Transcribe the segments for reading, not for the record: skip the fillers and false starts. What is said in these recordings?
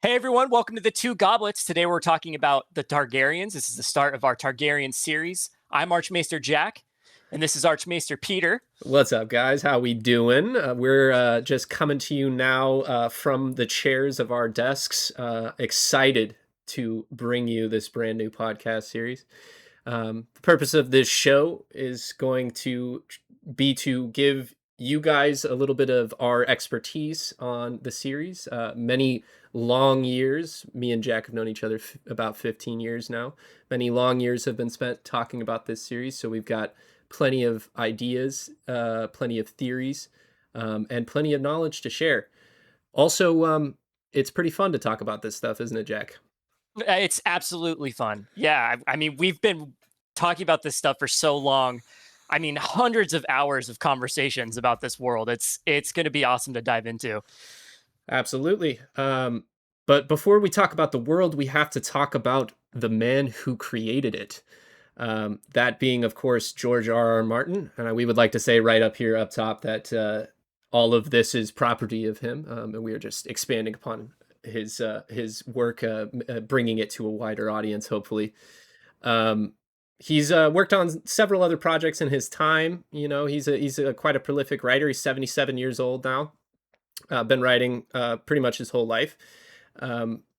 Hey everyone, welcome to the Two Goblets. Today we're talking about the Targaryens. This is the start of our Targaryen series. I'm Archmaester Jack, and this is Archmaester Peter. What's up, guys? How we doing? We're just coming to you now from the chairs of our desks, excited to bring you this brand new podcast series. The purpose of this show is going to be to give you guys a little bit of our expertise on the series. Many long years, me and Jack have known each other about 15 years now. Many long years have been spent talking about this series, so we've got plenty of ideas, plenty of theories, and plenty of knowledge to share. Also, it's pretty fun to talk about this stuff, isn't it, Jack? It's absolutely fun. Yeah, I mean, we've been talking about this stuff for so long. I mean, hundreds of hours of conversations about this world. It's going to be awesome to dive into. Absolutely. But before we talk about the world, we have to talk about the man who created it. That being, of course, GeorgeRRMartin. And we would like to say right up here, up top, that all of this is property of him. And we are just expanding upon his work, bringing it to a wider audience, hopefully. He's worked on several other projects in his time. You know, he's quite a prolific writer. He's 77 years old now. Been writing pretty much his whole life.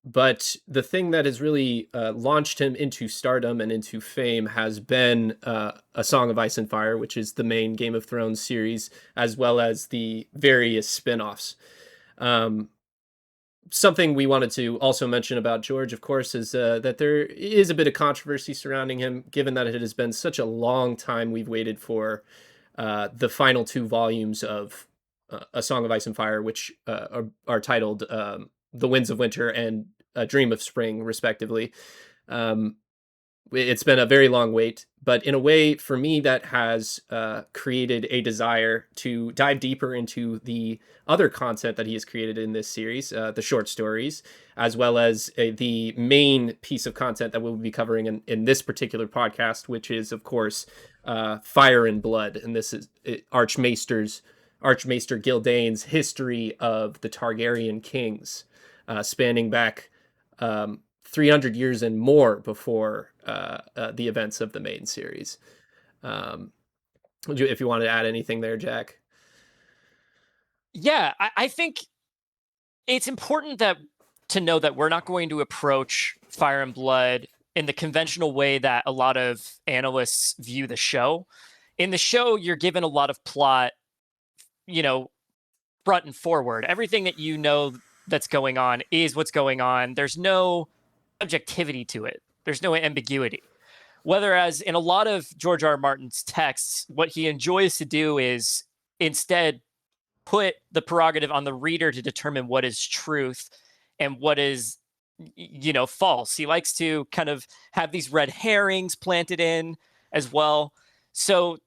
But the thing that has really launched him into stardom and into fame has been A Song of Ice and Fire, which is the main Game of Thrones series, as well as the various spin-offs. Something we wanted to also mention about George, of course, is that there is a bit of controversy surrounding him, given that it has been such a long time we've waited for the final two volumes of A Song of Ice and Fire, which are titled The Winds of Winter and A Dream of Spring, respectively. It's been a very long wait, but in a way, for me, that has created a desire to dive deeper into the other content that he has created in this series, the short stories, as well as the main piece of content that we'll be covering in this particular podcast, which is, of course, Fire and Blood. And this is Archmaester Gildane's history of the Targaryen Kings, spanning back 300 years and more before the events of the main series. If you want to add anything there, Jack. Yeah, I think it's important to know that we're not going to approach Fire and Blood in the conventional way that a lot of analysts view the show. In the show, you're given a lot of plot, front and forward. Everything that you know that's going on is what's going on. There's no objectivity to it. There's no ambiguity. Whereas in a lot of George R. R. Martin's texts, what he enjoys to do is instead put the prerogative on the reader to determine what is truth and what is, false. He likes to kind of have these red herrings planted in as well. So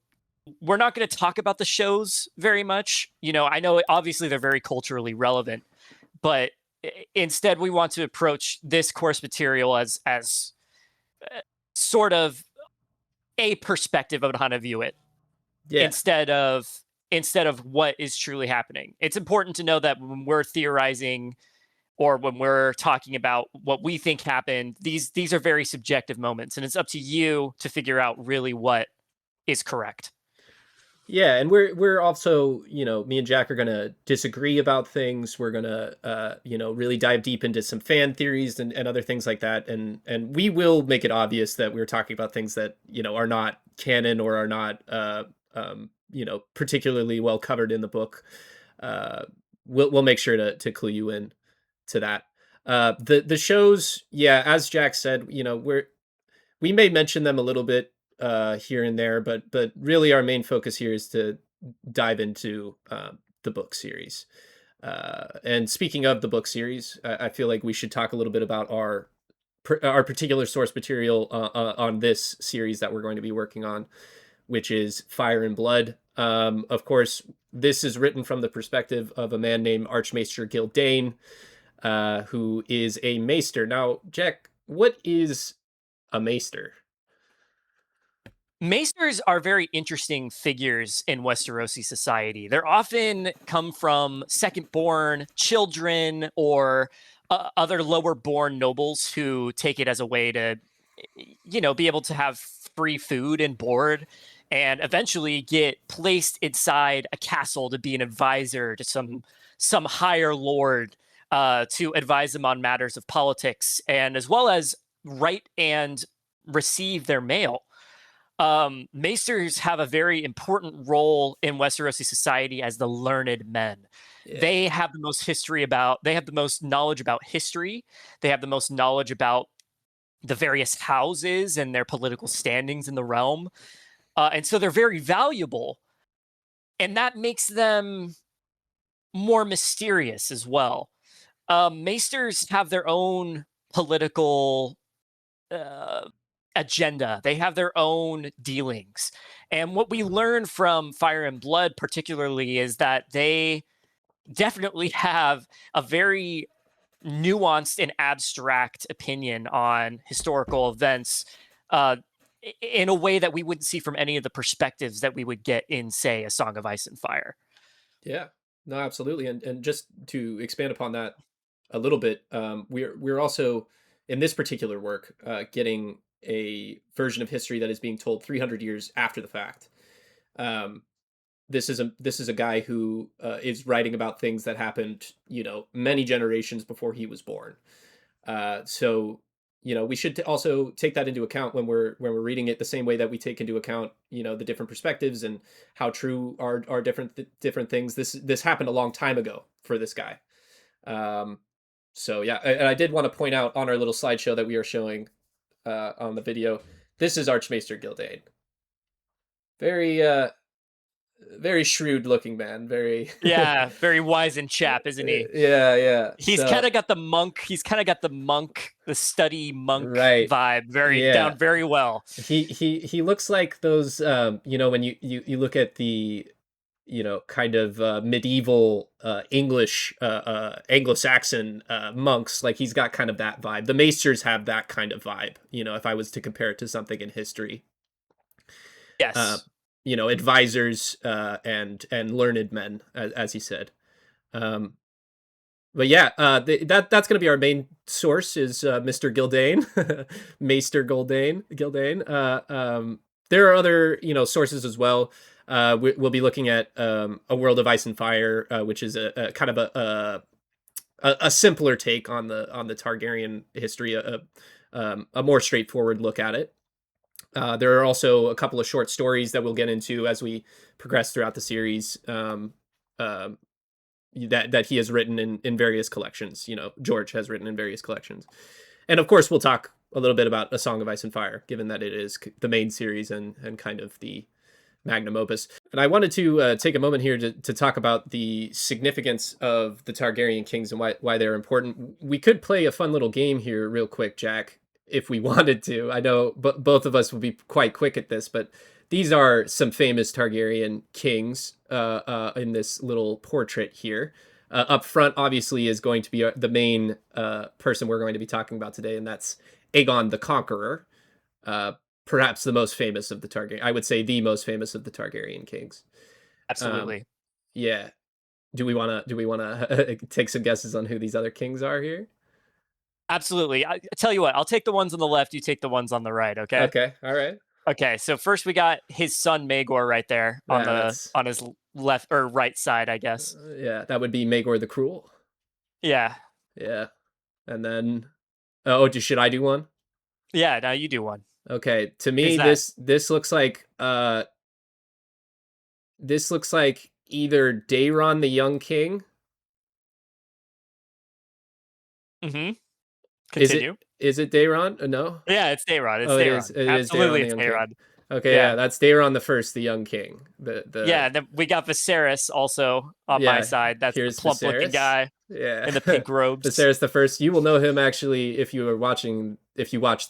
we're not going to talk about the shows very much. I know obviously they're very culturally relevant, but instead we want to approach this course material as sort of a perspective of how to view it, instead of what is truly happening. It's important to know that when we're theorizing or when we're talking about what we think happened, these are very subjective moments, and it's up to you to figure out really what is correct. Yeah, and we're also, me and Jack are gonna disagree about things. We're gonna, really dive deep into some fan theories and other things like that, and we will make it obvious that we're talking about things that are not canon or are not, particularly well covered in the book. We'll make sure to clue you in to that. The shows, yeah, as Jack said, we may mention them a little bit here and there, but really our main focus here is to dive into the book series. And speaking of the book series, I feel like we should talk a little bit about our particular source material on this series that we're going to be working on, which is Fire and Blood. Of course, this is written from the perspective of a man named Archmaester Gildane, who is a maester. Now, Jack, what is a maester? Maesters are very interesting figures in Westerosi society. They're often come from second-born children or other lower born nobles who take it as a way to, be able to have free food and board, and eventually get placed inside a castle to be an advisor to some higher lord, to advise them on matters of politics, and as well as write and receive their mail. Maesters have a very important role in Westerosi society as the learned men. Yeah. They have the most they have the most knowledge about history. They have the most knowledge about the various houses and their political standings in the realm. And so they're very valuable. And that makes them more mysterious as well. Maesters have their own political uh, agenda. They have their own dealings. And what we learn from Fire and Blood, particularly, is that they definitely have a very nuanced and abstract opinion on historical events, uh, in a way that we wouldn't see from any of the perspectives that we would get in, say, A Song of Ice and Fire. Yeah. No, absolutely. And just to expand upon that a little bit, we're also in this particular work getting a version of history that is being told 300 years after the fact. Um, this is a guy who is writing about things that happened, many generations before he was born. So we should also take that into account when we're reading it, the same way that we take into account the different perspectives and how true are different things. This happened a long time ago for this guy. Um, so yeah, and I did want to point out on our little slideshow that we are showing on the video. This is Archmaester Gildane. Very very shrewd looking man. Very Yeah, very wizened chap, isn't he? yeah, yeah. He's So kind of got the monk. He's kind of got the monk, the study monk right, vibe, very yeah. down very well. He looks like those when you look at the kind of medieval English Anglo-Saxon monks. Like he's got kind of that vibe. The maesters have that kind of vibe, if I was to compare it to something in history. uh Yes, Advisors and learned men, as he said. um but yeah, that's going to be our main source is Mr. Gildane, Maester Gildane. There are other sources as well. We'll be looking at A World of Ice and Fire, which is a kind of a simpler take on the Targaryen history, a more straightforward look at it. There are also a couple of short stories that we'll get into as we progress throughout the series. That he has written in various collections. George has written in various collections. And of course, we'll talk a little bit about A Song of Ice and Fire, given that it is the main series and kind of the magnum opus. And I wanted to take a moment here to talk about the significance of the Targaryen kings and why they're important. We could play a fun little game here real quick, Jack, if we wanted to. I know both of us will be quite quick at this, but these are some famous Targaryen kings in this little portrait here. Up front, obviously, is going to be the main person we're going to be talking about today, and that's Aegon the Conqueror, perhaps the most famous of the Targaryen. I would say the most famous of the Targaryen kings. Um, absolutely. yeah. Do we wanna take some guesses on who these other kings are here? Absolutely. I tell you what, I'll take the ones on the left, you take the ones on the right, okay? Okay. All right. Okay, so first we got his son Maegor right there on Yeah, the that's on his left or right side, I guess. yeah. That would be Maegor the Cruel. Yeah. Yeah. And then oh, should I do one? Yeah, now you do one. Okay. To Who's me, that? this looks like either Daeron the Young King. Mhm. Is it Continue. is it Daeron? No. Yeah, it's Dayrod. It's Oh, it is. Dayrod. It is Daeron Absolutely the it's Young King. Dayrod. Okay, yeah, Yeah. that's Daeron the First, the Young King. Yeah, and then we got Viserys also on my Yeah. side. That's the Here's plump looking Viserys. guy Yeah, in the pink robes. Viserys the First. You will know him actually if you watch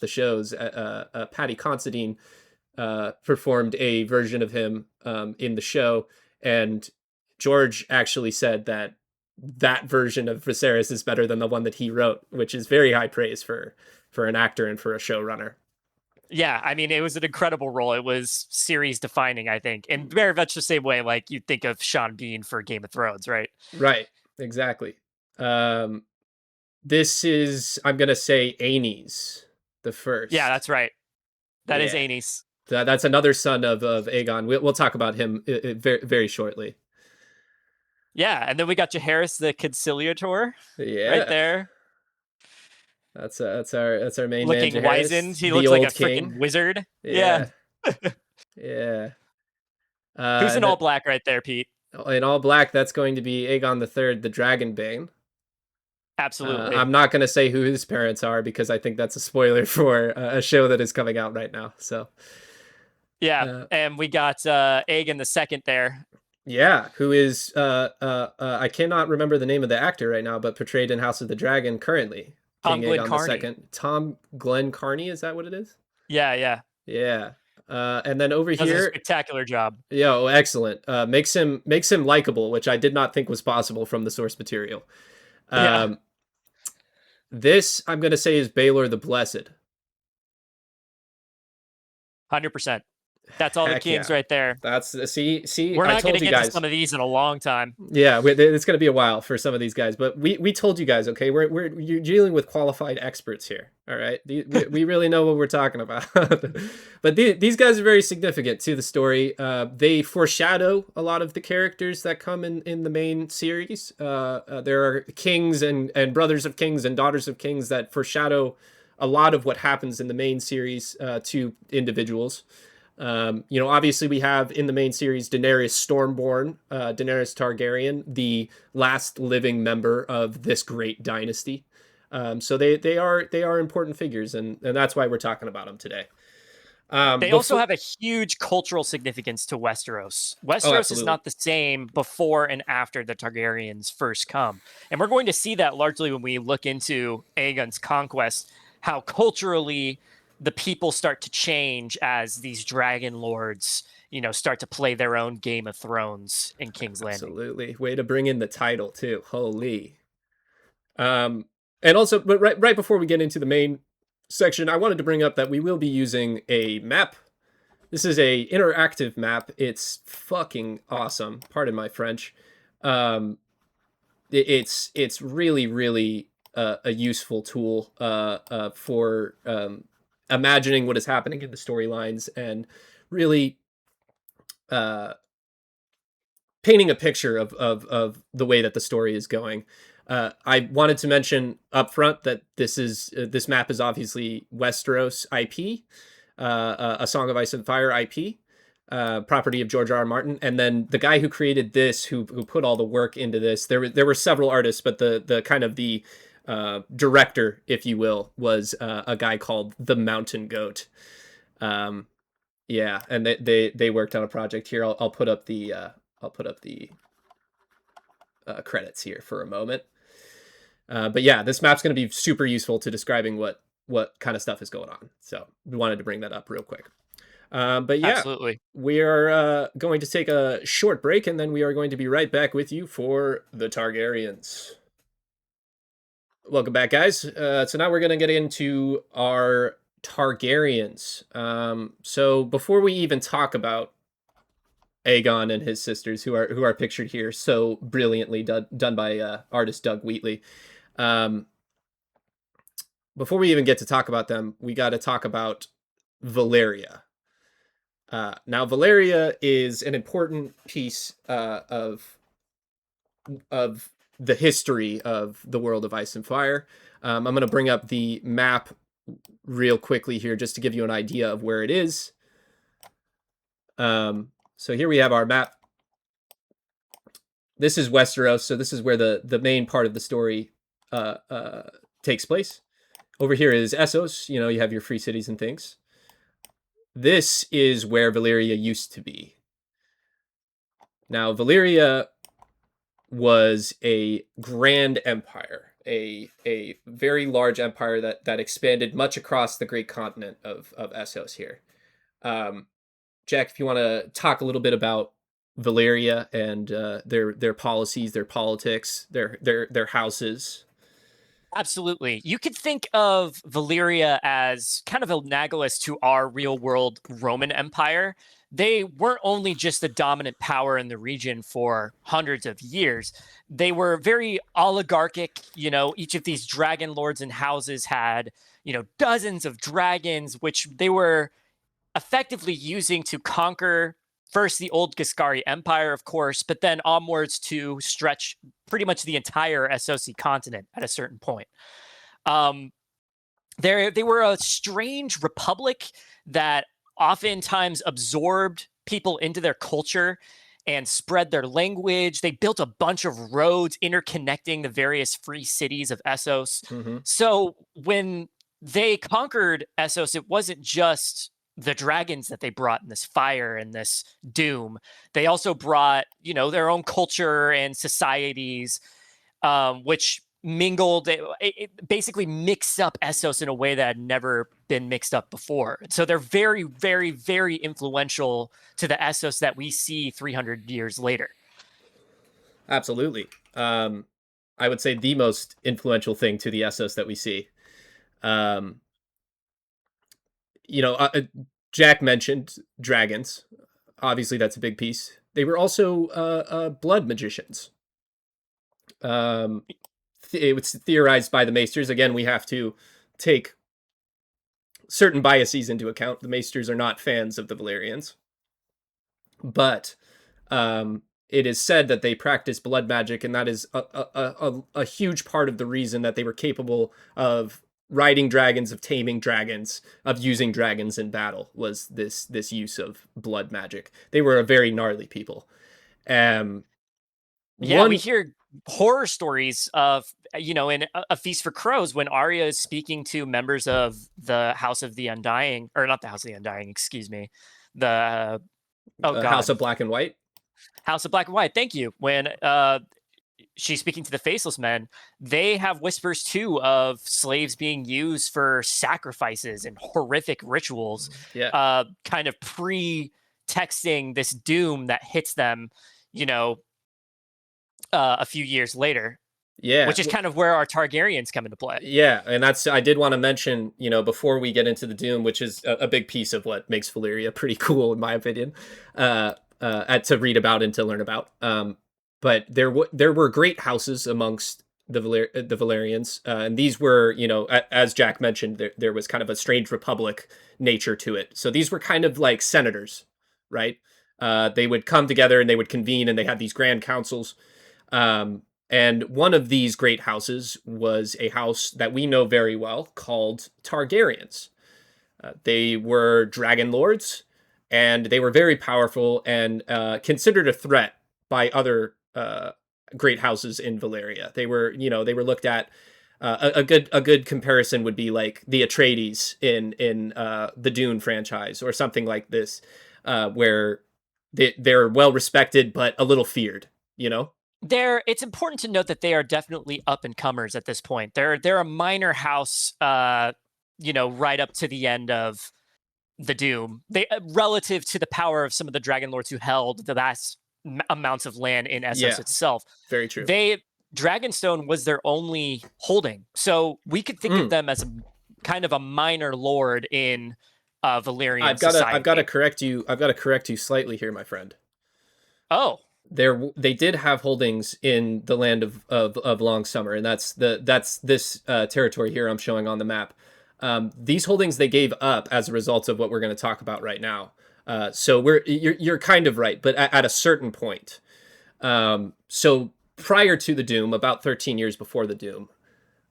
the shows. Patty Considine performed a version of him in the show, and George actually said that version of Viserys is better than the one that he wrote, which is very high praise for an actor and for a showrunner. Yeah, I mean, it was an incredible role. It was series defining, I think, in very much the same way like you'd think of Sean Bean for Game of Thrones, right? Right, exactly. Um, This is, I'm gonna say, Aenys the Yeah, first. that's right. That is Yeah, Aenys. that's another son of Aegon. We'll talk about him very very shortly. Yeah, and then we got Jaehaerys the Conciliator right Yeah, there, that's our main man, looking wizened. Jaehaerys, He the looks like a old freaking king. wizard. Yeah. Yeah, yeah. Who's And in then all black right there, Pete? in all black, that's going to be Aegon the Third, the Dragonbane. Absolutely. I'm not going to say who his parents are because I think that's a spoiler for a show that is coming out right now. So, Yeah, uh, and we got Aegon the second there. yeah, who is I cannot remember the name of the actor right now, but portrayed in House of the Dragon currently, King Tom Glenn Aegon the Carney. Second. Tom Glenn Carney, is that what it is? Yeah, yeah. Yeah. And then over Does a here, spectacular job. yo, excellent. Makes him likable, which I did not think was possible from the source material. Yeah, Um, this I'm gonna say is Baelor the Blessed. 100%. That's all the Heck kings yeah. right there. That's see. We're I not going to told you get to guys. some of these in a long time. Yeah, it's going to be a while for some of these guys, but we told you guys. Okay, you're dealing with qualified experts here. All right, we really know what we're talking about. But these guys are very significant to the story. They foreshadow a lot of the characters that come in the main series. There are kings and brothers of kings and daughters of kings that foreshadow a lot of what happens in the main series to individuals. Obviously we have in the main series Daenerys Stormborn, Daenerys Targaryen, the last living member of this great dynasty. So they are important figures, and that's why we're talking about them today. They also Before have a huge cultural significance to Westeros. Oh, Westeros is absolutely, not the same before and after the Targaryens first come. And we're going to see that largely when we look into Aegon's conquest, how culturally the people start to change as these dragon lords, start to play their own Game of Thrones in King's Landing. absolutely. Way to bring in the title too. Holy. Um, and also, but right before we get into the main section, I wanted to bring up that we will be using a map. This is a interactive map. It's fucking awesome. Pardon my French. Um, it's really really a useful tool for imagining what is happening in the storylines and really uh, painting a picture of the way that the story is going. I wanted to mention up front that this map is obviously Westeros IP, a Song of Ice and Fire IP, property of George R.R. Martin, and then the guy who created this, who put all the work into this. There were several artists, but the kind of the director, if you will, was a guy called the Mountain Goat. Um, yeah, and they worked on a project here. I'll put up the credits here for a moment. But yeah, this map's going to be super useful to describing what kind of stuff is going on. So we wanted to bring that up real quick. But yeah, Absolutely. we are going to take a short break, and then we are going to be right back with you for the Targaryens. Welcome back, guys. So now we're going to get into our Targaryens. So before we even talk about Aegon and his sisters, who are pictured here so brilliantly done by artist Doug Wheatley. Um, Before we even get to talk about them, we got to talk about Valeria. Now, Valeria is an important piece of the history of the world of Ice and Fire. I'm going to bring up the map real quickly here just to give you an idea of where it is. So here we have our map. This is Westeros, so this is where the main part of the story takes place. Over here is Essos. You have your free cities and things. This is where Valyria used to be. Now, Valyria was a grand empire, a very large empire that expanded much across the great continent of Essos here. Jack, if you want to talk a little bit about Valyria and their policies, their politics, their houses. Absolutely. You could think of Valyria as kind of analogous to our real world Roman Empire. They weren't only just the dominant power in the region for hundreds of years, they were very oligarchic. Each of these dragon lords and houses had, dozens of dragons, which they were effectively using to conquer first the old Giscari Empire, of course, but then onwards to stretch pretty much the entire SOC continent at a certain point. Um, they were a strange republic that oftentimes absorbed people into their culture and spread their language. They built a bunch of roads interconnecting the various free cities of Essos. Mm-hmm. So when they conquered Essos, it wasn't just the dragons that they brought in this fire and this doom. They also brought, their own culture and societies, which mingled, it basically mixed up Essos in a way that had never been mixed up before. So they're very, very, very influential to the Essos that we see 300 years later. Absolutely. I would say the most influential thing to the Essos that we see. Um, you know, Jack mentioned dragons. Obviously, that's a big piece. They were also blood magicians. It was theorized by the Maesters. Again, we have to take certain biases into account. The Maesters are not fans of the Valyrians, but it is said that they practice blood magic, and that is a huge part of the reason that they were capable of riding dragons, of taming dragons, of using dragons in battle, was this use of blood magic. They were a very gnarly people. Yeah, we hear horror stories of, in A Feast for Crows, when Arya is speaking to members of the House of the Undying, or not the House of the Undying, excuse me, the House of Black and White. House of Black and White. Thank you. When she's speaking to the Faceless Men, they have whispers too of slaves being used for sacrifices and horrific rituals. Yeah. Kind of pre-texting this doom that hits them, a few years later. Yeah. Which is kind of where our Targaryens come into play. Yeah, and I did want to mention, before we get into the Doom, which is a big piece of what makes Valyria pretty cool, in my opinion, to read about and to learn about. But there were great houses amongst the Valyrians, and these were, as Jack mentioned, there was kind of a strange republic nature to it. So these were kind of like senators, right? They would come together and they would convene, and they had these grand councils. And one of these great houses was a house that we know very well called Targaryens. They were dragon lords, and they were very powerful and considered a threat by other great houses in Valyria. They were looked at. A good comparison would be like the Atreides in the Dune franchise, or something like this, where they're well respected but a little feared. It's important to note that they are definitely up and comers at this point. They're a minor house, right up to the end of the Doom. They, relative to the power of some of the Dragon Lords who held the vast amounts of land in Essos itself. Very true. Dragonstone was their only holding, so we could think of them as kind of a minor lord in Valyrian society. I've got to correct you slightly here, my friend. Oh. They did have holdings in the land of Long Summer, and that's this territory here I'm showing on the map. These holdings they gave up as a result of what we're going to talk about right now. So you're kind of right, but at a certain point. So prior to the Doom, about 13 years before the Doom,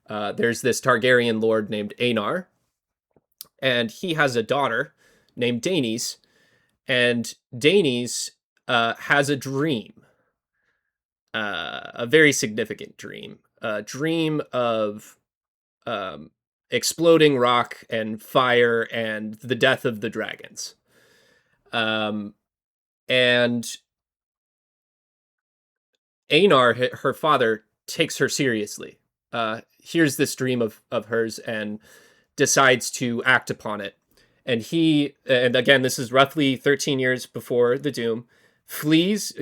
there's this Targaryen lord named Aenar, and he has a daughter named Daenys, and Daenys has a dream, a very significant dream, a dream of exploding rock and fire and the death of the dragons. And Aenar, her father, takes her seriously, hears this dream of hers and decides to act upon it. And again, this is roughly 13 years before the Doom. flees,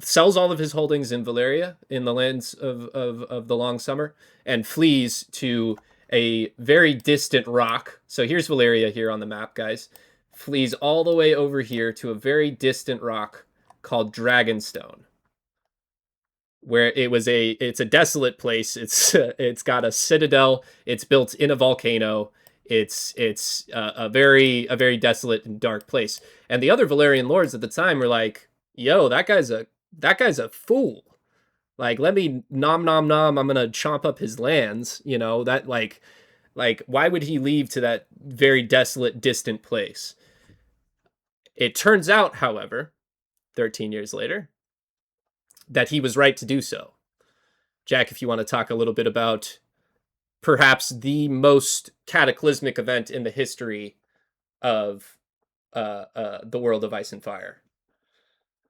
sells all of his holdings in Valyria, in the lands of the Long Summer, and flees to a very distant rock. So here's Valyria here on the map, guys. Flees all the way over here to a very distant rock called Dragonstone, where it's a desolate place. It's got a citadel. It's built in a volcano. It's a very desolate and dark place. And the other Valyrian lords at the time were like, "Yo, that guy's a fool. Like, let me nom nom nom. I'm gonna chomp up his lands. You know that like why would he leave to that very desolate, distant place?" It turns out, however, 13 years later, that he was right to do so. Jack, if you want to talk a little bit about perhaps the most cataclysmic event in the history of the world of Ice and Fire.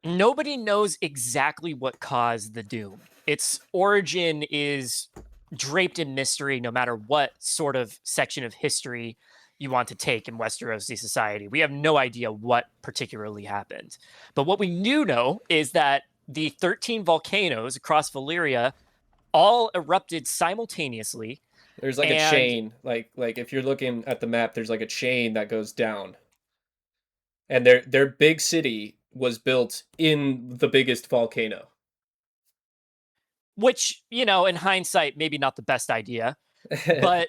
Nobody knows exactly what caused the doom. Its origin is draped in mystery, no matter what sort of section of history you want to take in Westeros society. We have no idea what particularly happened. But what we do know is that the 13 volcanoes across Valyria all erupted simultaneously. There's like a chain, like if you're looking at the map, there's like a chain that goes down. And their big city was built in the biggest volcano. Which, in hindsight, maybe not the best idea. But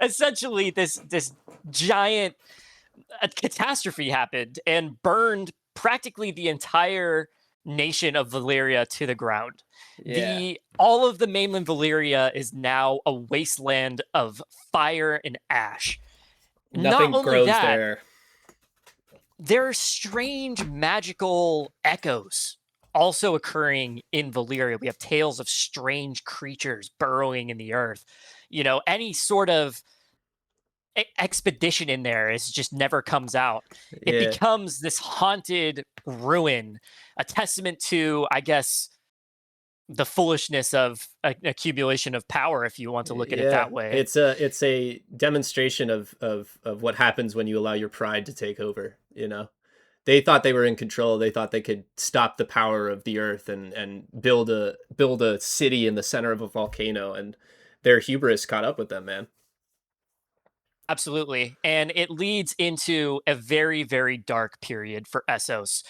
essentially this giant catastrophe happened and burned practically the entire nation of Valyria to the ground. Yeah. All of the mainland Valyria is now a wasteland of fire and ash. Nothing Not only grows that, there. there are strange magical echoes also occurring in Valyria. We have tales of strange creatures burrowing in the earth. Any sort of expedition in there is just never comes out. It becomes this haunted ruin, a testament to, I guess, the foolishness of an accumulation of power, if you want to look at it that way. It's a demonstration of what happens when you allow your pride to take over. They thought they were in control. They thought they could stop the power of the earth and build a city in the center of a volcano, and their hubris caught up with them, man. Absolutely. And it leads into a very, very dark period for Essos.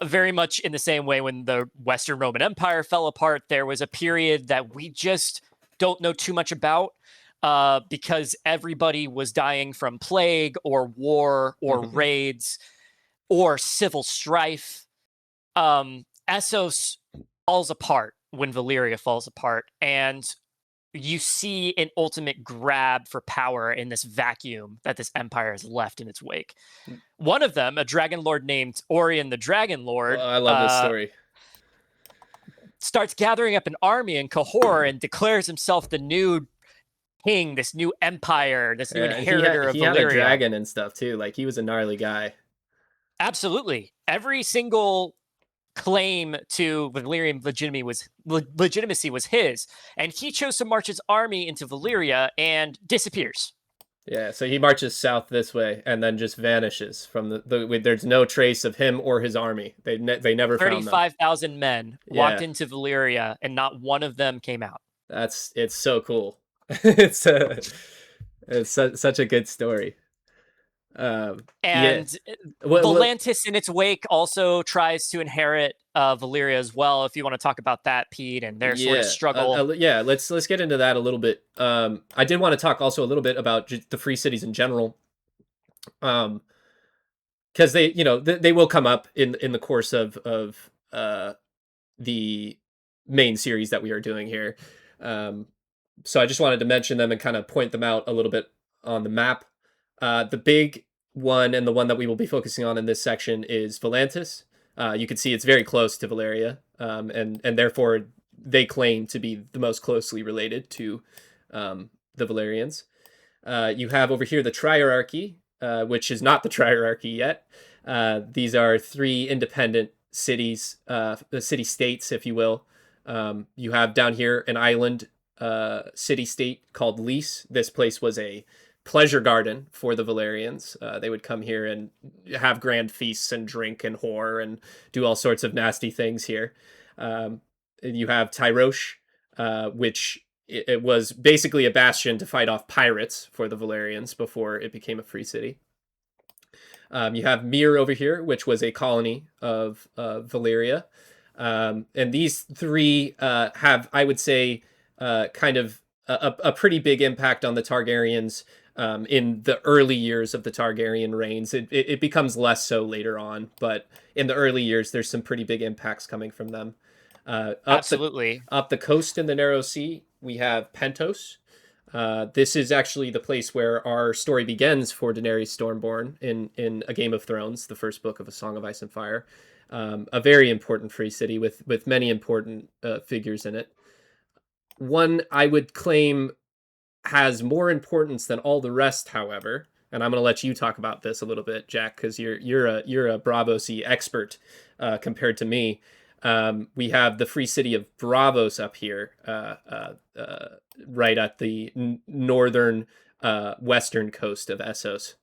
Very much in the same way when the Western Roman Empire fell apart, there was a period that we just don't know too much about because everybody was dying from plague or war or raids or civil strife. Essos falls apart when Valyria falls apart, and you see an ultimate grab for power in this vacuum that this empire has left in its wake. One of them, a dragon lord named Orion the Dragon Lord, I love this story, starts gathering up an army in Cahor and declares himself the new king, this new empire, this new inheritor of Valyria. He had a dragon and stuff too. Like, he was a gnarly guy. Absolutely. Every single claim to Valyrian legitimacy was his, and he chose to march his army into Valyria and disappears. Yeah, so he marches south this way and then just vanishes from there's no trace of him or his army. They never found them. 35,000 men walked into Valyria, and not one of them came out. It's so cool. It's such a good story. Volantis in its wake also tries to inherit Valyria as well, if you want to talk about that, Pete, and their sort of struggle. Let's get into that a little bit. I did want to talk also a little bit about the free cities in general, because they will come up in the course of the main series that we are doing here. So I just wanted to mention them and kind of point them out a little bit on the map. The big one, and the one that we will be focusing on in this section, is Volantis. You can see it's very close to Valyria, and therefore they claim to be the most closely related to the Valyrians. You have over here the Triarchy, which is not the Triarchy yet. These are three independent cities, city-states, if you will. You have down here an island city-state called Lys. This place was a pleasure garden for the Valerians. They would come here and have grand feasts and drink and whore and do all sorts of nasty things here. You have Tyrosh, which it was basically a bastion to fight off pirates for the Valerians before it became a free city. You have Mir over here, which was a colony of Valyria. And these three have, I would say, kind of a pretty big impact on the Targaryens in the early years of the Targaryen reigns. It becomes less so later on, but in the early years, there's some pretty big impacts coming from them. Absolutely. Up the coast in the Narrow Sea, we have Pentos. This is actually the place where our story begins for Daenerys Stormborn in A Game of Thrones, the first book of A Song of Ice and Fire. A very important free city with many important figures in it. One I would claim has more importance than all the rest, however, and I'm going to let you talk about this a little bit, Jack, because you're a Braavos-y expert compared to me. We have the free city of Braavos up here, right at the northern western coast of Essos.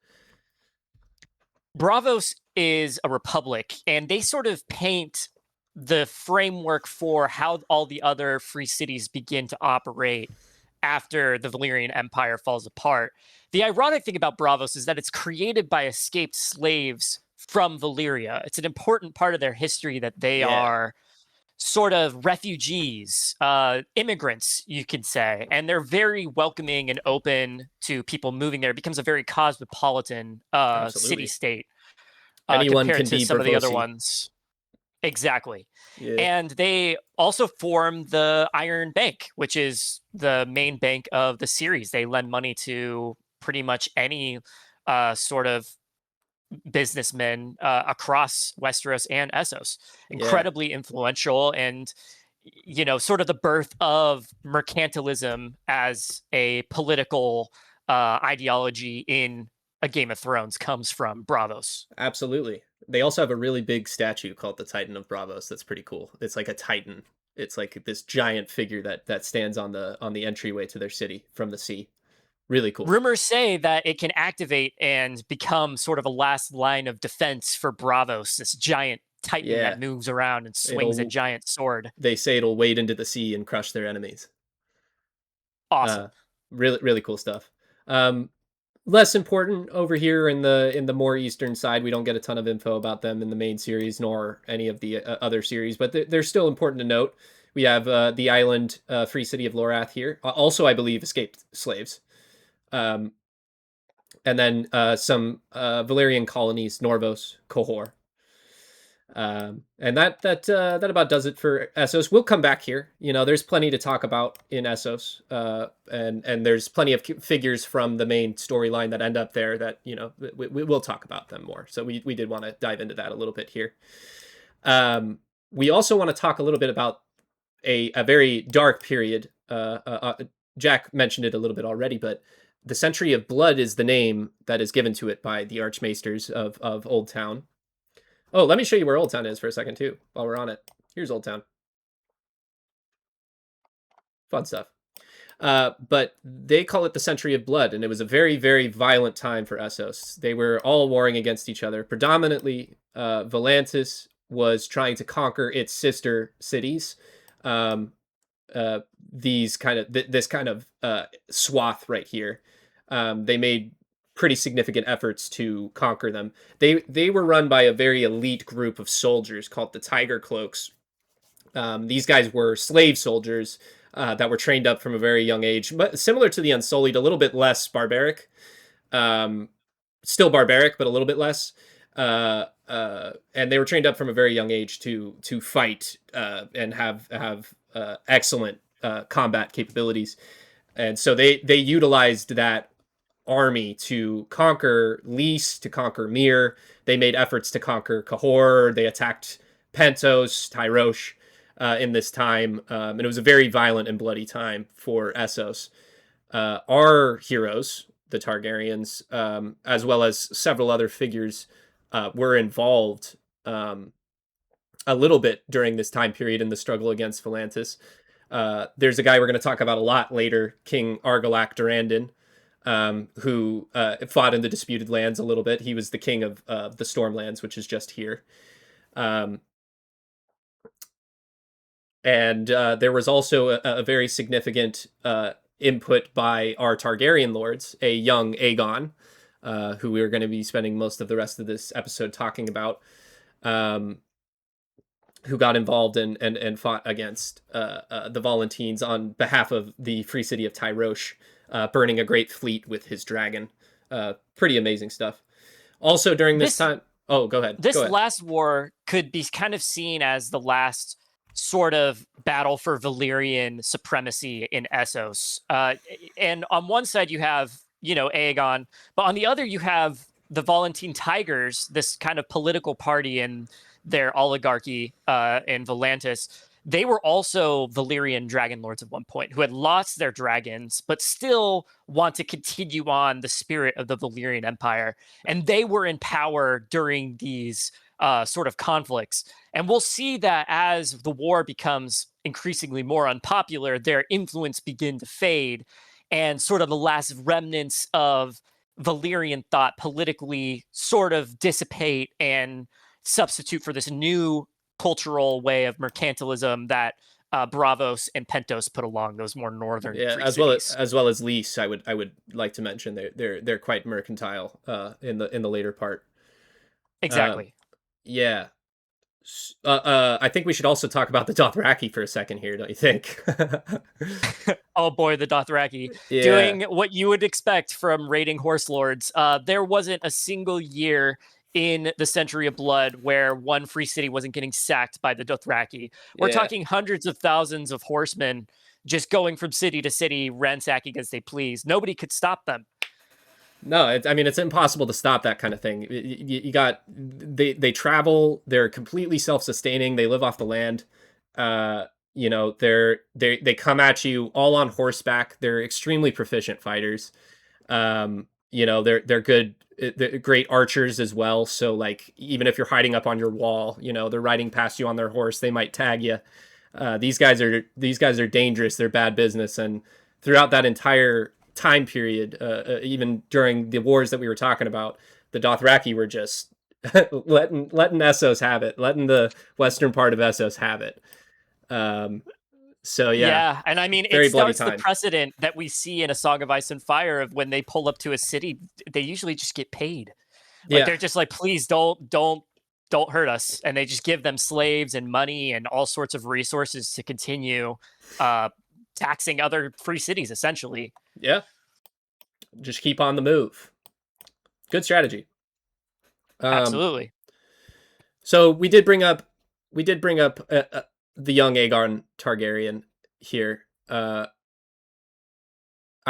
Braavos is a republic, and they sort of paint the framework for how all the other free cities begin to operate after the Valyrian Empire falls apart. The ironic thing about Braavos is that it's created by escaped slaves from Valyria. It's an important part of their history that they are sort of refugees, immigrants, you could say, and they're very welcoming and open to people moving there. It becomes a very cosmopolitan city-state Anyone compared can to be some of the other Braavosi. ones. Exactly. Yeah. And they also form the Iron Bank, which is the main bank of the series. They lend money to pretty much any sort of businessmen across Westeros and Essos. Yeah. Incredibly influential, and sort of the birth of mercantilism as a political ideology in A Game of Thrones comes from Braavos. Absolutely. They also have a really big statue called the Titan of Braavos. That's pretty cool. It's like a titan. It's like this giant figure that stands on the entryway to their city from the sea. Really cool. Rumors say that it can activate and become sort of a last line of defense for Braavos, this giant titan Yeah. that moves around and swings a It'll giant sword. They say it'll wade into the sea and crush their enemies. Uh Awesome. really cool stuff. Um Less important over here in the more eastern side. We don't get a ton of info about them in the main series nor any of the other series, but they're still important to note. We have the island free city of Lorath here. Also, I believe escaped slaves. Um, and then some Valyrian colonies, Norvos, Kohor. And that about does it for Essos. We'll come back here. There's plenty to talk about in Essos, and there's plenty of figures from the main storyline that end up there that we'll talk about them more. So we did want to dive into that a little bit here. We also want to talk a little bit about a very dark period. Jack mentioned it a little bit already, but the Century of Blood is the name that is given to it by the Archmaesters of Old Town. Oh, let me show you where Old Town is for a second, too, while we're on it. Here's Old Town. Fun stuff. But they call it the Century of Blood, and it was a very, very violent time for Essos. They were all warring against each other. Predominantly, Volantis was trying to conquer its sister cities. This kind of swath right here. They made pretty significant efforts to conquer them. They were run by a very elite group of soldiers called the Tiger Cloaks. These guys were slave soldiers that were trained up from a very young age, but similar to the Unsullied, a little bit less barbaric. Still barbaric, but a little bit less. And they were trained up from a very young age to fight and have excellent combat capabilities. And so they utilized that army to conquer Lys, to conquer Mir. They made efforts to conquer Cahor. They attacked Pentos, Tyrosh in this time. And it was a very violent and bloody time for Essos. Our heroes, the Targaryens, as well as several other figures, were involved a little bit during this time period in the struggle against Volantis. There's a guy we're going to talk about a lot later, King Argilac Durandon. who fought in the disputed lands a little bit. He was the king of the Stormlands, which is just here. Um, and there was also a very significant input by our Targaryen lords, a young Aegon, who we are going to be spending most of the rest of this episode talking about, who got involved and fought against the Volantines on behalf of the free city of Tyrosh, burning a great fleet with his dragon. Pretty amazing stuff. Also during this time... Oh, go ahead. This last war could be kind of seen as the last sort of battle for Valyrian supremacy in Essos. And on one side, you have, Aegon, but on the other, you have the Volantine Tigers, this kind of political party in their oligarchy in Volantis. They were also Valyrian dragon lords at one point who had lost their dragons, but still want to continue on the spirit of the Valyrian Empire. And they were in power during these sort of conflicts. And we'll see that as the war becomes increasingly more unpopular, their influence begin to fade, and sort of the last remnants of Valyrian thought politically sort of dissipate and substitute for this new cultural way of mercantilism that Braavos and Pentos put along those more northern free cities. as well as Lys. I would like to mention they're quite mercantile in the later part. Exactly. Yeah. I think we should also talk about the Dothraki for a second here, don't you think? Oh boy, the Dothraki. Yeah. Doing what you would expect from raiding horse lords. There wasn't a single year in the Century of Blood where one free city wasn't getting sacked by the Dothraki. We're talking hundreds of thousands of horsemen just going from city to city, ransacking as they please. Nobody could stop them. No, it's impossible to stop that kind of thing. You got they travel. They're completely self-sustaining. They live off the land. They come at you all on horseback. They're extremely proficient fighters. They're good. They're great archers as well. So like even if you're hiding up on your wall, they're riding past you on their horse. They might tag you. These guys are dangerous. They're bad business. And throughout that entire time period, even during the wars that we were talking about, the Dothraki were just letting Essos have it, letting the western part of Essos have it. Yeah, and I mean, it starts the precedent that we see in A Song of Ice and Fire of when they pull up to a city, they usually just get paid. Like they're just like, please don't hurt us, and they just give them slaves and money and all sorts of resources to continue taxing other free cities, essentially. Yeah. Just keep on the move. Good strategy. Absolutely. So we did bring up the young Aegon Targaryen here. I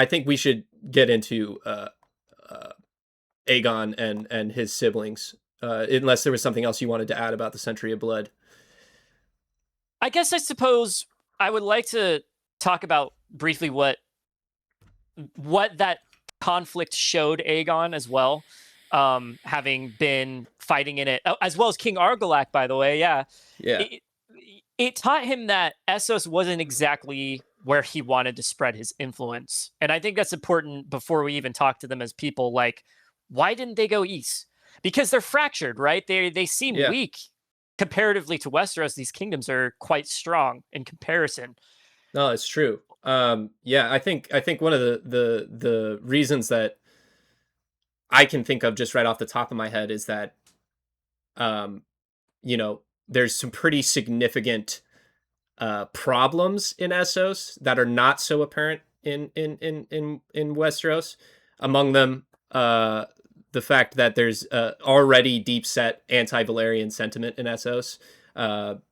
think we should get into Aegon and his siblings, unless there was something else you wanted to add about the Century of Blood. I guess I suppose I would like to talk about briefly what that conflict showed Aegon as well, having been fighting in it, as well as King Argilac, by the way. Yeah. It taught him that Essos wasn't exactly where he wanted to spread his influence. And I think that's important before we even talk to them as people. Like, why didn't they go east? Because they're fractured, right? They seem weak comparatively to Westeros. These kingdoms are quite strong in comparison. No, it's true. I think one of the reasons that I can think of just right off the top of my head is that, there's some pretty significant problems in Essos that are not so apparent in Westeros. Among them, the fact that there's already deep set anti-Valyrian sentiment in Essos.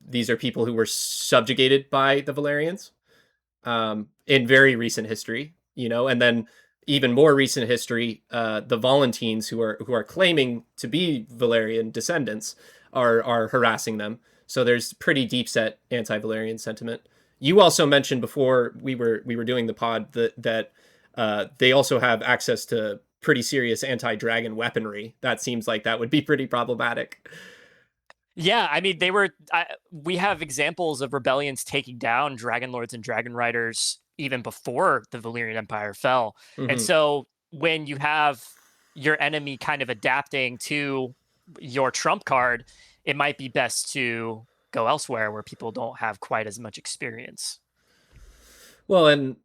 These are people who were subjugated by the Valyrians in very recent history, and then even more recent history, the Volantines who are claiming to be Valyrian descendants are harassing them. So there's pretty deep set anti-Valyrian sentiment. You also mentioned before we were doing the pod that they also have access to pretty serious anti-dragon weaponry. That seems like that would be pretty problematic. Yeah, I mean, we have examples of rebellions taking down dragon lords and dragon riders even before the Valyrian Empire fell. Mm-hmm. And so when you have your enemy kind of adapting to your trump card, it might be best to go elsewhere where people don't have quite as much experience. Well, and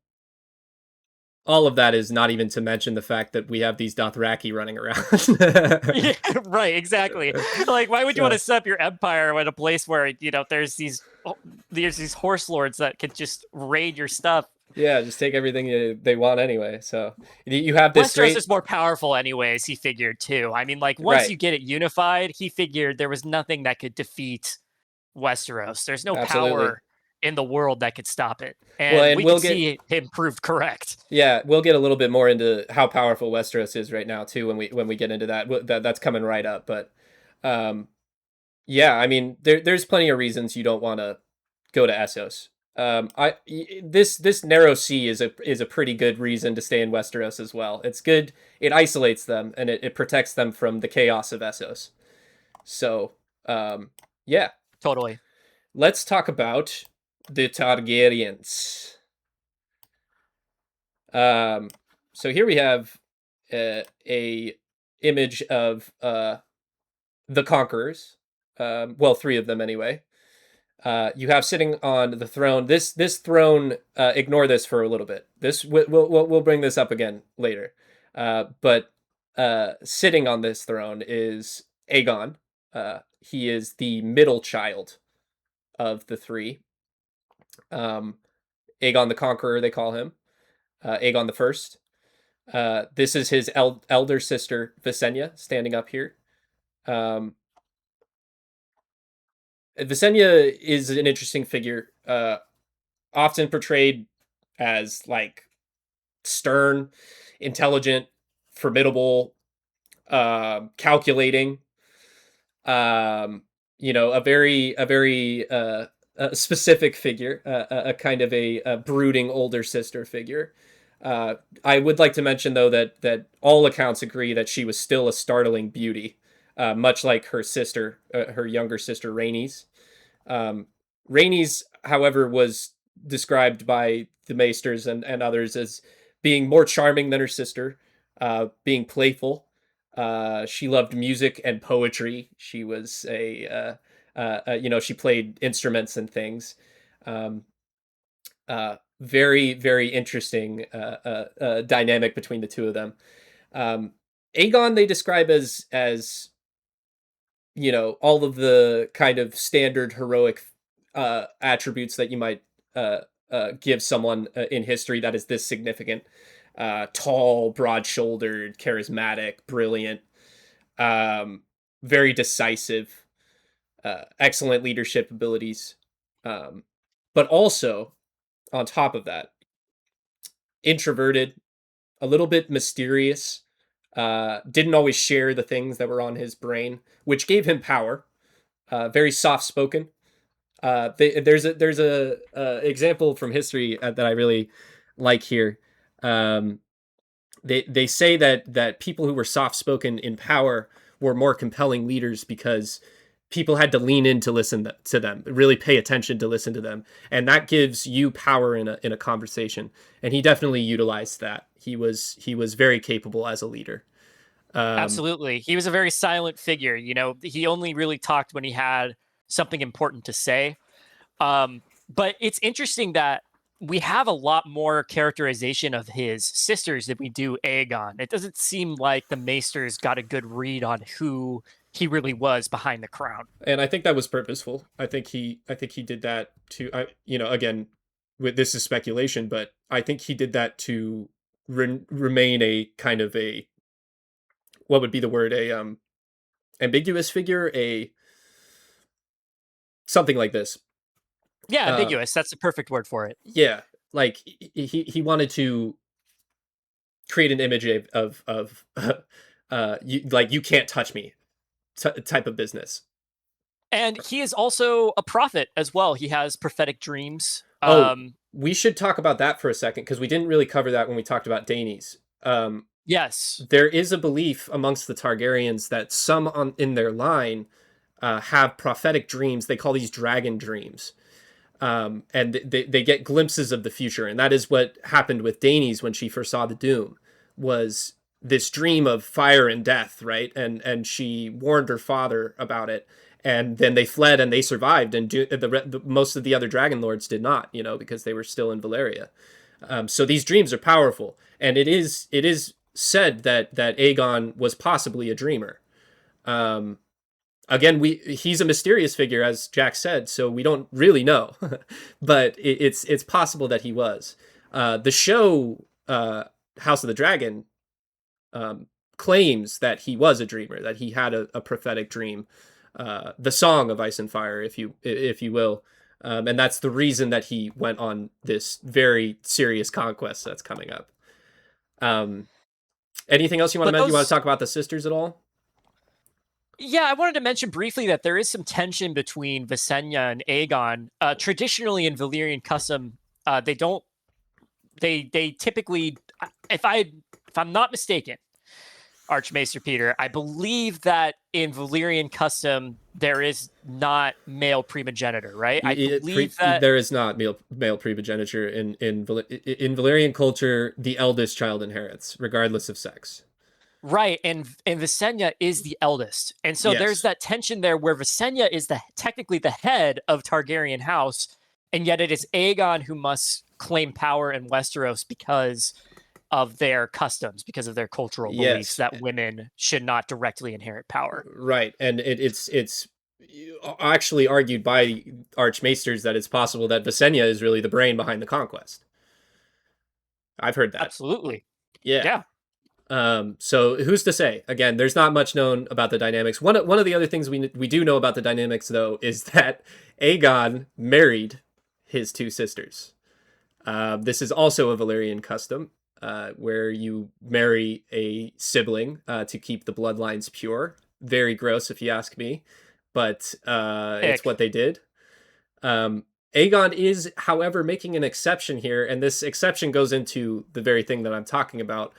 all of that is not even to mention the fact that we have these Dothraki running around. Yeah, right, exactly. Like, why would you want So to set up your empire at a place where there's these horse lords that could just raid your stuff? yeah, just take everything they want anyway. So you have this Westeros great is more powerful, anyways. He figured too. I mean, like once right, you get it unified, he figured there was nothing that could defeat Westeros. There's no absolutely. power in the world that could stop it, Well, and and we could see him proved correct. yeah, we'll get a little bit more into how powerful Westeros is right now too when we get into that. That's coming right up, but um, yeah, I mean, there's plenty of reasons you don't want to go to Essos. This narrow sea is a pretty good reason to stay in Westeros as well. It's good. It isolates them and it protects them from the chaos of Essos. So, yeah, Totally. let's talk about the Targaryens. Um, so here we have a image of the conquerors. Well, three of them anyway. You have sitting on the throne. This throne. Ignore this for a little bit. This we'll bring this up again later. But sitting on this throne is Aegon. He is the middle child of the three. Um, Aegon the Conqueror, they call him. Aegon the First. This is his elder sister Visenya standing up here. Visenya is an interesting figure, often portrayed as like stern, intelligent, formidable, calculating. A very specific figure, a kind of a brooding older sister figure. I would like to mention though that all accounts agree that she was still a startling beauty, much like her sister, her younger sister Rhaenys. Rhaenys, however, was described by the Maesters and others as being more charming than her sister, being playful. She loved music and poetry. She was she played instruments and things. Um, Very, very interesting dynamic between the two of them. Aegon they describe as all of the kind of standard heroic attributes that you might give someone in history that is this significant. Tall, broad-shouldered, charismatic, brilliant, very decisive, excellent leadership abilities, but also on top of that, introverted, a little bit mysterious, didn't always share the things that were on his brain, which gave him power. Very soft spoken. There's a example from history that I really like here. Um, they say that people who were soft spoken in power were more compelling leaders because people had to lean in to listen to them, really pay attention to listen to them, and that gives you power in a conversation. And he definitely utilized that. He was very capable as a leader. Um, Absolutely. He was a very silent figure. He only really talked when he had something important to say. But it's interesting that we have a lot more characterization of his sisters than we do Aegon. It doesn't seem like the Maesters got a good read on who he really was behind the crown. and I think that was purposeful. I think he did that to again, this is speculation, but I think he did that to remain a kind of a what would be the word, a ambiguous figure, a something like this. Yeah, Uh, ambiguous. That's the perfect word for it. yeah, like he wanted to create an image of you can't touch me type of business. And he is also a prophet as well. He has prophetic dreams. Oh, we should talk about that for a second because we didn't really cover that when we talked about Danes. Yes. There is a belief amongst the Targaryens that some in their line have prophetic dreams. They call these dragon dreams. And they get glimpses of the future. And that is what happened with Daenerys when she first saw the Doom, was this dream of fire and death, right? And she warned her father about it, and then they fled and they survived, and most of the other dragon lords did not, because they were still in Valyria. So these dreams are powerful, and it is said that Aegon was possibly a dreamer. Um, Again, he's a mysterious figure, as Jack said, so we don't really know, but it's possible that he was. The show House of the Dragon claims that he was a dreamer, that he had a prophetic dream, the Song of Ice and Fire, if you will, and that's the reason that he went on this very serious conquest that's coming up. Anything else you want to But mention? You want to those, talk about the sisters at all? yeah, I wanted to mention briefly that there is some tension between Visenya and Aegon. Traditionally in Valyrian custom, they don't. They typically, if I'm not mistaken, Archmaester Peter, I believe that in Valyrian custom there is not male primogenitor, right? I believe that There is not male primogeniture in Valyrian culture. The eldest child inherits, regardless of sex. right, and Visenya is the eldest, and so there's Yes. that tension there where Visenya is technically the head of Targaryen house, and yet it is Aegon who must claim power in Westeros because of their customs, because of their cultural beliefs Yes. that women should not directly inherit power. Right, and it's actually argued by archmaesters that it's possible that Visenya is really the brain behind the conquest. I've heard that. Absolutely. Yeah. Yeah. So who's to say? Again, there's not much known about the dynamics. One of the other things we do know about the dynamics, though, is that Aegon married his two sisters. This is also a Valyrian custom, where you marry a sibling to keep the bloodlines pure. Very gross, if you ask me, but it's what they did. Aegon is, however, making an exception here, and this exception goes into the very thing that I'm talking about.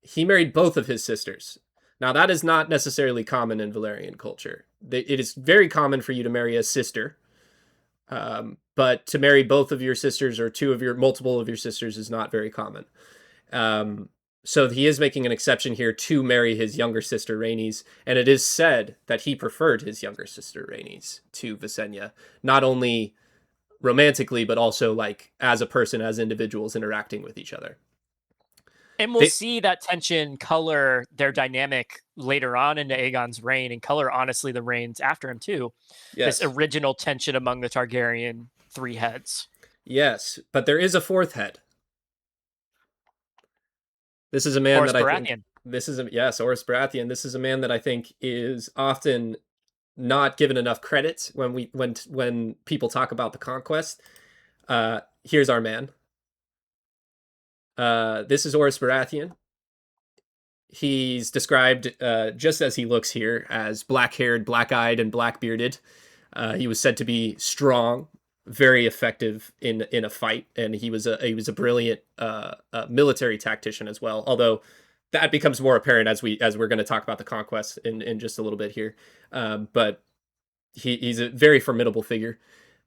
He married both of his sisters. Now, that is not necessarily common in Valyrian culture. It is very common for you to marry a sister, but to marry both of your sisters or multiple of your sisters is not very common. So he is making an exception here to marry his younger sister Rhaenys, and it is said that he preferred his younger sister Rhaenys to Visenya, not only romantically but also like as a person, as individuals interacting with each other. And we'll see that tension color their dynamic later on into Aegon's reign, and color, honestly, the reigns after him, too. Yes. This original tension among the Targaryen three heads. Yes, but there is a fourth head. This is a man Horas that I Baratheon. think... Horas Baratheon. This is a man that I think is often not given enough credit when people talk about the conquest. Here's our man. This is Horas Baratheon. He's described just as he looks here, as black-haired, black-eyed, and black-bearded. He was said to be strong, very effective in a fight, and he was a brilliant military tactician as well. Although that becomes more apparent as we're going to talk about the conquest in just a little bit here. But he's a very formidable figure.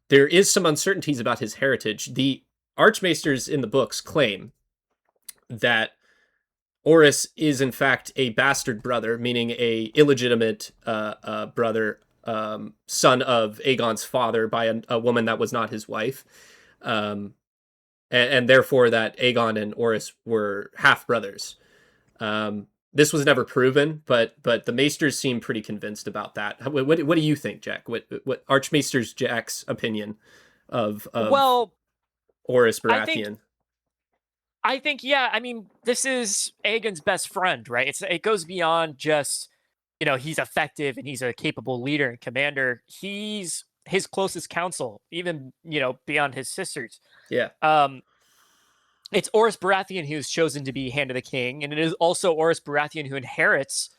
There is some uncertainties about his heritage. The Archmaesters in the books claim that Orys is in fact a bastard brother, meaning a illegitimate brother, son of Aegon's father by a woman that was not his wife, and therefore that Aegon and Orys were half brothers. This was never proven, but the Maesters seem pretty convinced about that. What do you think, Jack? What Archmaesters Jack's opinion of Well, Horas Baratheon? I think, yeah, I mean, this is Aegon's best friend, right? It goes beyond just, he's effective and he's a capable leader and commander. He's his closest counsel, even, beyond his sisters. Yeah. It's Horas Baratheon who's chosen to be Hand of the King, and it is also Horas Baratheon who inherits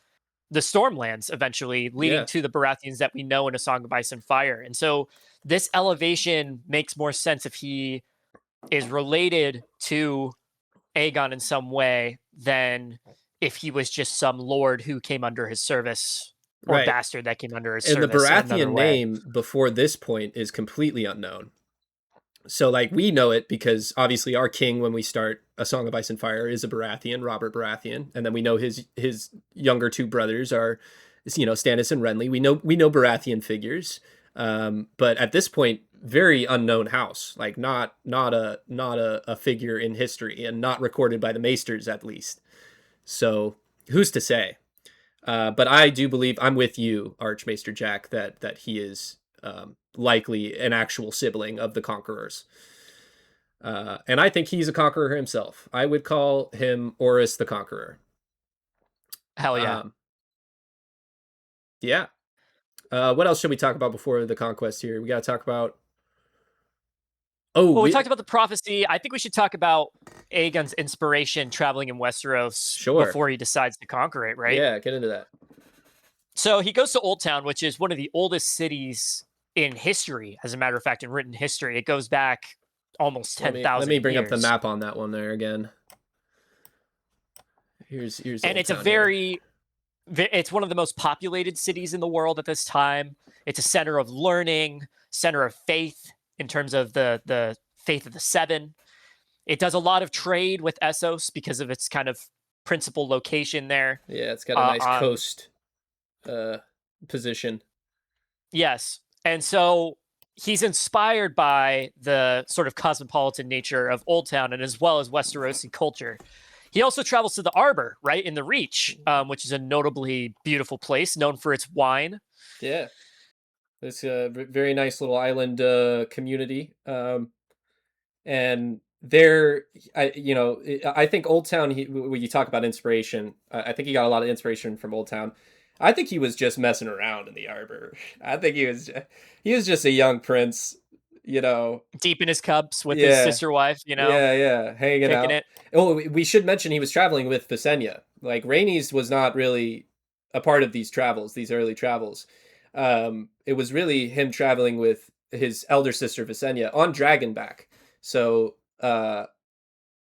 the Stormlands eventually, leading to the Baratheons that we know in A Song of Ice and Fire. And so this elevation makes more sense if he is related to Aegon in some way than if he was just some lord who came under his service, or bastard that came under his service. And the Baratheon name before this point is completely unknown. So like we know it because obviously our king when we start A Song of Ice and Fire is a Baratheon, Robert Baratheon, and then we know his younger two brothers are, Stannis and Renly. We know Baratheon figures, but at this point, very unknown house, like not a figure in history and not recorded by the Maesters at least. So who's to say? But I do believe I'm with you, Archmaester Jack, that he is likely an actual sibling of the Conquerors. And I think he's a conqueror himself. I would call him Oris the Conqueror. Hell yeah. Yeah. What else should we talk about before the conquest here? We got to talk about. Oh, well, we talked about the prophecy. I think we should talk about Aegon's inspiration traveling in Westeros before he decides to conquer it, right? Yeah, get into that. So he goes to Old Town, which is one of the oldest cities in history, as a matter of fact, in written history. It goes back almost 10,000 years. Let me bring up the map on that one there again. Here's and it's it's one of the most populated cities in the world at this time. It's a center of learning, center of faith in terms of the faith of the Seven. It does a lot of trade with Essos because of its kind of principal location there. Yeah, it's got a nice coast position. Yes. And so he's inspired by the sort of cosmopolitan nature of Old Town and as well as Westerosi culture. He also travels to the Arbor, right, in the Reach, which is a notably beautiful place known for its wine. Yeah. It's a very nice little island community. And there, I think Old Town, when you talk about inspiration, I think he got a lot of inspiration from Old Town. I think he was just messing around in the Arbor. I think he was just a young prince, deep in his cups with his sister wife, Yeah, hanging out. It. Oh, we should mention he was traveling with Visenya. Like Rhaenys was not really a part of these early travels. It was really him traveling with his elder sister Visenya on Dragonback. So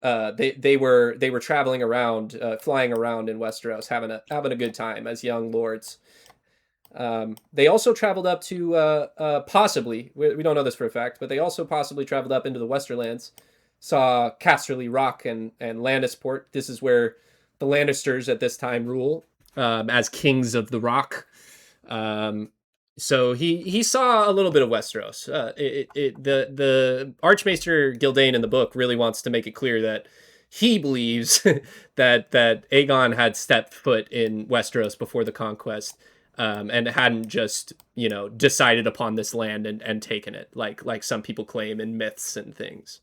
they were traveling around, flying around in Westeros, having a good time as young lords. They also traveled up to possibly, we don't know this for a fact, but they also possibly traveled up into the Westerlands, saw Casterly Rock and Lannisport. This is where the Lannisters at this time rule as kings of the Rock. So he saw a little bit of Westeros. The Archmaester Gildane in the book really wants to make it clear that he believes that Aegon had stepped foot in Westeros before the conquest, and hadn't just decided upon this land and taken it like some people claim in myths and things.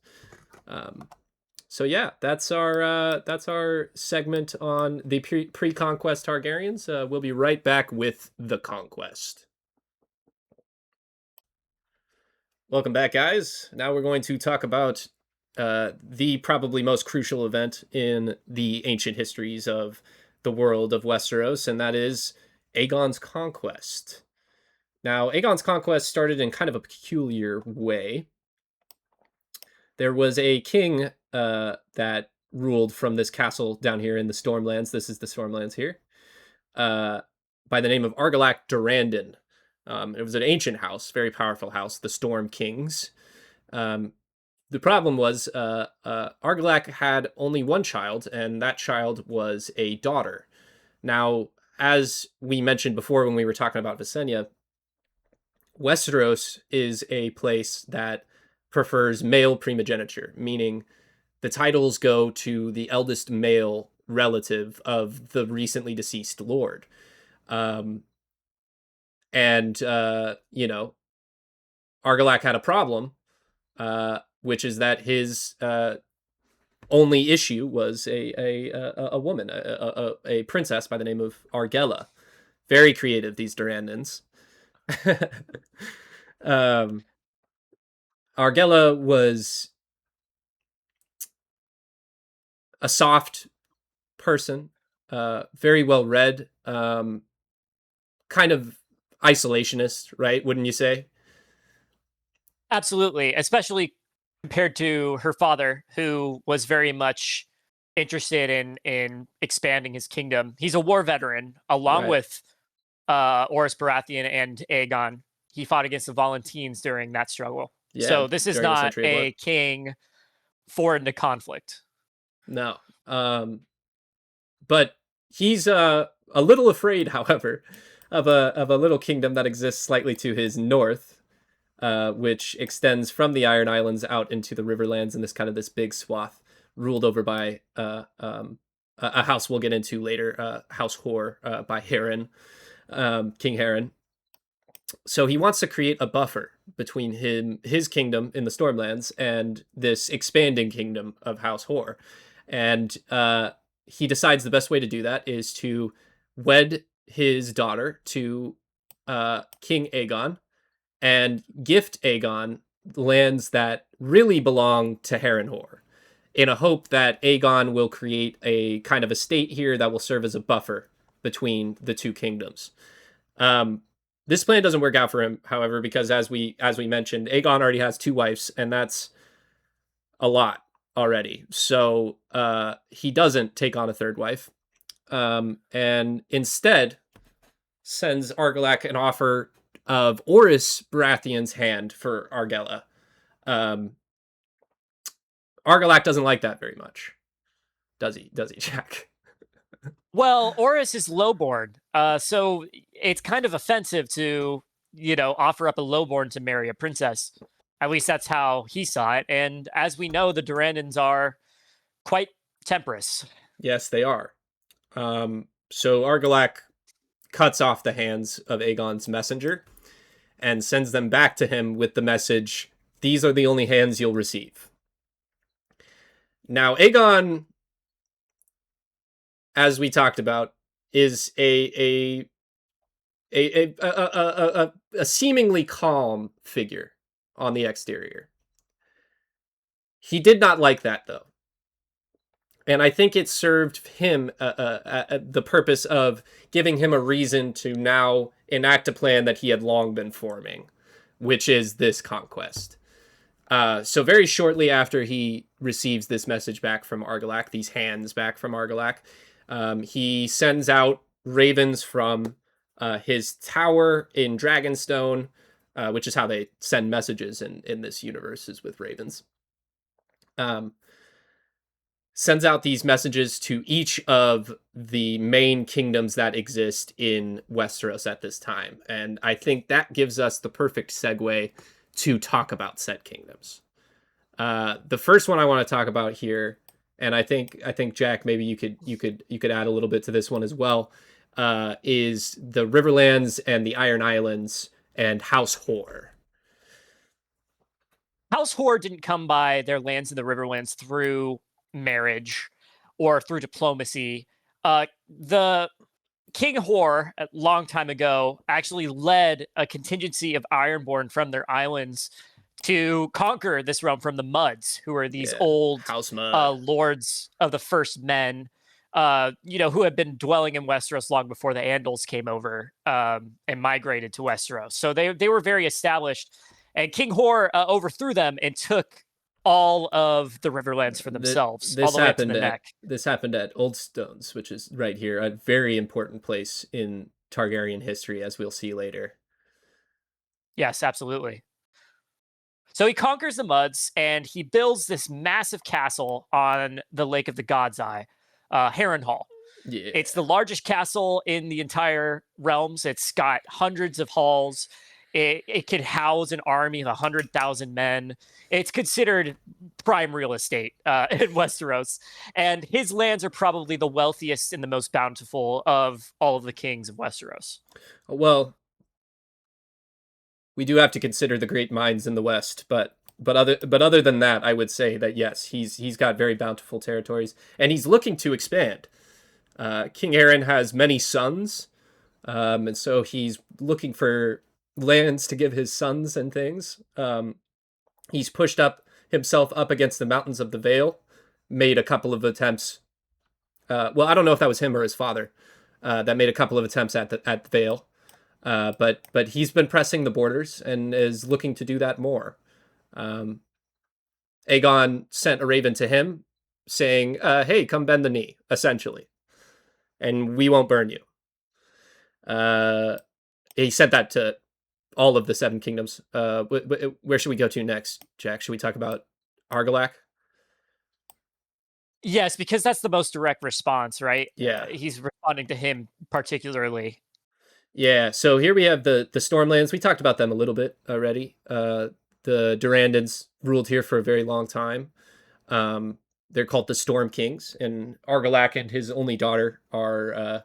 So yeah, that's our segment on the pre-conquest Targaryens. We'll be right back with the conquest. Welcome back, guys. Now we're going to talk about the probably most crucial event in the ancient histories of the world of Westeros, and that is Aegon's conquest. Now, Aegon's conquest started in kind of a peculiar way. There was a king that ruled from this castle down here in the Stormlands. This is the Stormlands here. By the name of Argilac Durrandon. It was an ancient house, very powerful house, the Storm Kings. The problem was Argilac had only one child, and that child was a daughter. Now, as we mentioned before when we were talking about Visenya, Westeros is a place that prefers male primogeniture, meaning the titles go to the eldest male relative of the recently deceased lord. Argilac had a problem, which is that his only issue was a woman, a princess by the name of Argella. Very creative, these Durrandons. Argella was a soft person, very well read, kind of isolationist, right? Wouldn't you say? Absolutely, especially compared to her father, who was very much interested in expanding his kingdom. He's a war veteran, along with Oris Baratheon and Aegon. He fought against the Volantines during that struggle. Yeah, So this is during the not Century of War. a king foreign to conflict. No. But he's a little afraid, however, of a little kingdom that exists slightly to his north, which extends from the Iron Islands out into the Riverlands in this big swath, ruled over by a house we'll get into later, House Hor, by Harren, King Harren. So he wants to create a buffer between his kingdom in the Stormlands and this expanding kingdom of House Hor, and he decides the best way to do that is to wed his daughter to King Aegon and gift Aegon lands that really belong to Harrenhal, in a hope that Aegon will create a kind of a state here that will serve as a buffer between the two kingdoms. Um, this plan doesn't work out for him, however, because as we mentioned, Aegon already has two wives, and that's a lot already. So he doesn't take on a third wife, and instead sends Argilac an offer of Orys Baratheon's hand for Argella. Um, Argilac doesn't like that very much, does he? Does he, Jack? Well, Orys is lowborn, so it's kind of offensive to, offer up a lowborn to marry a princess. At least that's how he saw it. And as we know, the Durandons are quite temperous. Yes, they are. So Argilac cuts off the hands of Aegon's messenger and sends them back to him with the message, "These are the only hands you'll receive." Now, Aegon, as we talked about, is a seemingly calm figure on the exterior. He did not like that, though. And I think it served him the purpose of giving him a reason to now enact a plan that he had long been forming, which is this conquest. So very shortly after he receives this message back from Argilac, these hands back from Argilac, he sends out ravens from his tower in Dragonstone, which is how they send messages in this universe, is with ravens. Sends out these messages to each of the main kingdoms that exist in Westeros at this time. And I think that gives us the perfect segue to talk about said kingdoms. The first one I want to talk about here, and I think Jack, maybe you could add a little bit to this one as well, is the Riverlands and the Iron Islands and House Hor. House Hor didn't come by their lands in the Riverlands through marriage or through diplomacy. The King Hor, a long time ago, actually led a contingency of Ironborn from their islands to conquer this realm from the Mudds, who are these old House Mud. lords of the First Men, who had been dwelling in Westeros long before the Andals came over and migrated to Westeros. So they were very established. And King Hor overthrew them and took all of the Riverlands for themselves, all the way up to the neck. This happened at Old Stones, which is right here, a very important place in Targaryen history, as we'll see later. Yes, absolutely. So he conquers the Mudds, and he builds this massive castle on the Lake of the God's Eye, Harrenhal. Yeah. It's the largest castle in the entire realms. It's got hundreds of halls. It could house an army of 100,000 men. It's considered prime real estate in Westeros. And his lands are probably the wealthiest and the most bountiful of all of the kings of Westeros. Well, we do have to consider the great mines in the West, but other than that, I would say that yes, he's got very bountiful territories, and he's looking to expand. King Aaron has many sons, and so he's looking for lands to give his sons and things. He's pushed himself up against the mountains of the Vale, made a couple of attempts. Well, I don't know if that was him or his father that made a couple of attempts at the Vale, but he's been pressing the borders and is looking to do that more. Aegon sent a raven to him, saying, "Hey, come bend the knee," essentially, and we won't burn you. He sent that to all of the Seven Kingdoms. Where should we go to next, Jack? Should we talk about Argilac? Yes, because that's the most direct response, right? Yeah. He's responding to him particularly. Yeah, so here we have the Stormlands. We talked about them a little bit already. The Durandons ruled here for a very long time. Um, they're called the Storm Kings, and Argilac and his only daughter are,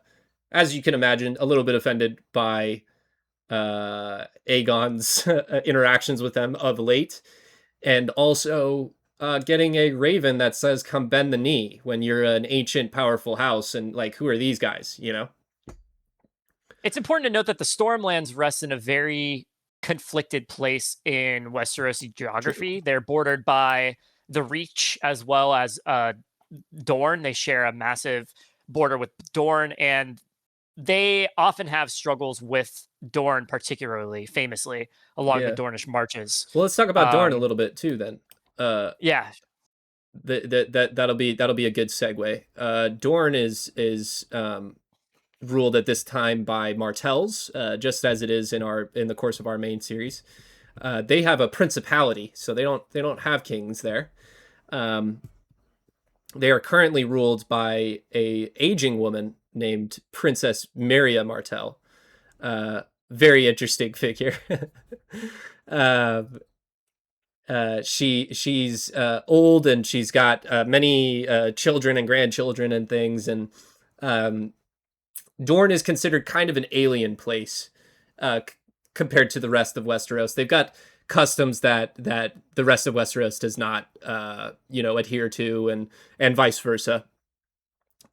as you can imagine, a little bit offended by Aegon's interactions with them of late, and also getting a raven that says "Come bend the knee" when you're an ancient, powerful house, and like, who are these guys? You know? It's important to note that the Stormlands rest in a very conflicted place in Westerosi True. geography. They're bordered by the Reach as well as Dorne. They share a massive border with Dorne, and they often have struggles with Dorne, particularly famously along the Yeah. Dornish marches. Well, let's talk about Dorne a little bit too. Then, Yeah, that'll be a good segue. Dorne is ruled at this time by Martells, just as it is in the course of our main series. They have a principality, so they don't have kings there. Um, they are currently ruled by a aging woman named Princess Maria Martell. Very interesting figure. uh, she's old, and she's got many children and grandchildren and things, and Dorne is considered kind of an alien place compared to the rest of Westeros. They've got customs that the rest of Westeros does not, adhere to, and vice versa.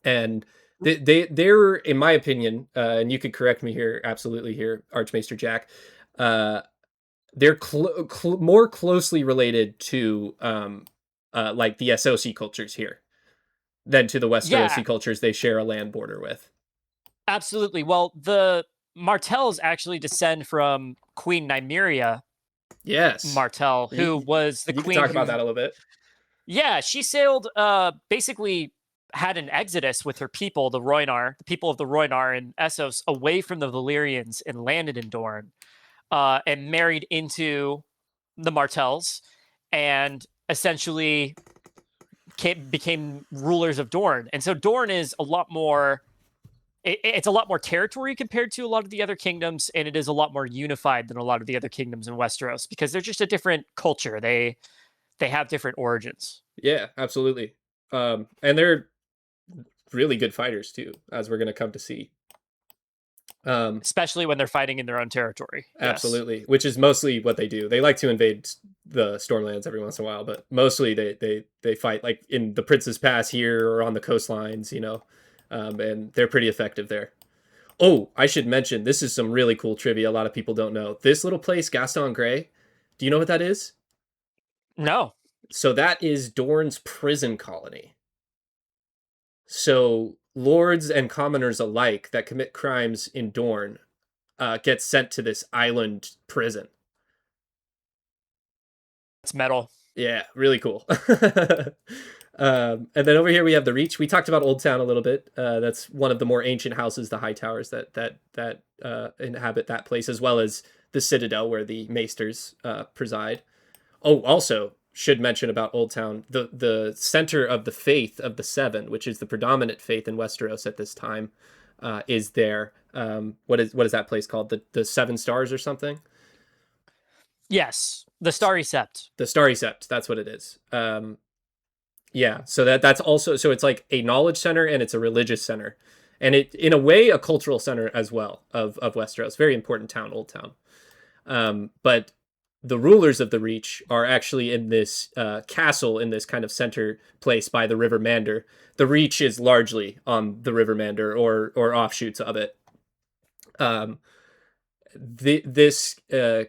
And they're, in my opinion, and you could correct me here, absolutely here, Archmaester Jack. They're more closely related to like the SOC cultures here than to the yeah, Westerosi cultures they share a land border with. absolutely. Well, the Martells actually descend from Queen Nymeria Yes. Martell, who You, was the you can queen talk about who, that a little bit. yeah, she sailed, basically had an exodus with her people, the people of the Rhoynar and Essos, away from the Valyrians and landed in Dorne, and married into the Martells, and essentially became rulers of Dorne. And so Dorne is a lot more. It's a lot more territory compared to a lot of the other kingdoms, and it is a lot more unified than a lot of the other kingdoms in Westeros because they're just a different culture. They have different origins, Yeah, absolutely. And they're really good fighters too, as we're going to come to see. Um, especially when they're fighting in their own territory. Yes. Absolutely, which is mostly what they do. They like to invade the Stormlands every once in a while, but mostly they fight like in the Prince's Pass here or on the coastlines, and they're pretty effective there. Oh, I should mention, this is some really cool trivia a lot of people don't know. This little place, Gaston Grey, do you know what that is? No. So that is Dorne's prison colony. So lords and commoners alike that commit crimes in Dorne get sent to this island prison. It's metal. Yeah, really cool. And then over here we have the Reach. We talked about Old Town a little bit. That's one of the more ancient houses, the High Towers that inhabit that place, as well as the Citadel where the Maesters preside. Oh, also should mention about Old Town, the center of the faith of the Seven, which is the predominant faith in Westeros at this time, is there. What is that place called? The Seven Stars or something? Yes, the Starry Sept. The Starry Sept. That's what it is. Yeah, so that's also, so it's like a knowledge center and it's a religious center, and it, in a way, a cultural center as well of Westeros. Very important town, Old Town. But the rulers of the Reach are actually in this castle in this kind of center place by the River Mander. The Reach is largely on the River Mander or offshoots of it. Um, this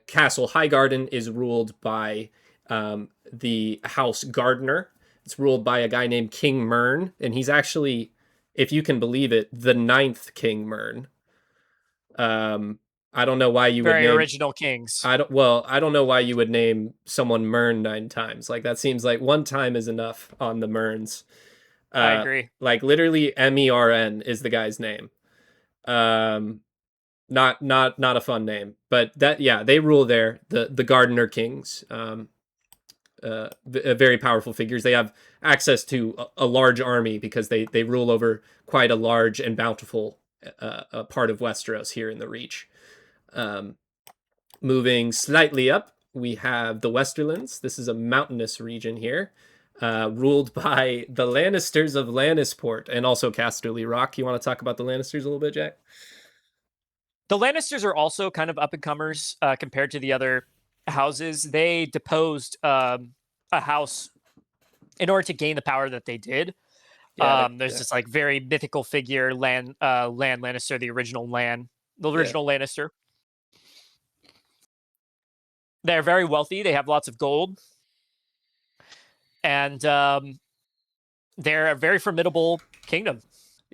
castle, Highgarden, is ruled by the House Gardner. It's ruled by a guy named King Mern, and he's actually, if you can believe it, the ninth King Mern. I don't know why you would Very name. original kings. I don't know why you would name someone Mern 9 times. Like, that seems like one time is enough on the Merns. I agree. Like, literally, MERN is the guy's name. Um, Not a fun name, but that yeah, they rule there. The Gardener Kings, very powerful figures. They have access to a large army because they rule over quite a large and bountiful part of Westeros here in the Reach. Um, Moving slightly up, we have the Westerlands. This is a mountainous region here, ruled by the Lannisters of Lannisport and also Casterly Rock. You want to talk about the Lannisters a little bit, Jack? The Lannisters are also kind of up and comers compared to the other houses. They deposed a house in order to gain the power that they did. Yeah, There's this like very mythical figure, Lan Lannister, the original Lannister. They're very wealthy. They have lots of gold, and they're a very formidable kingdom.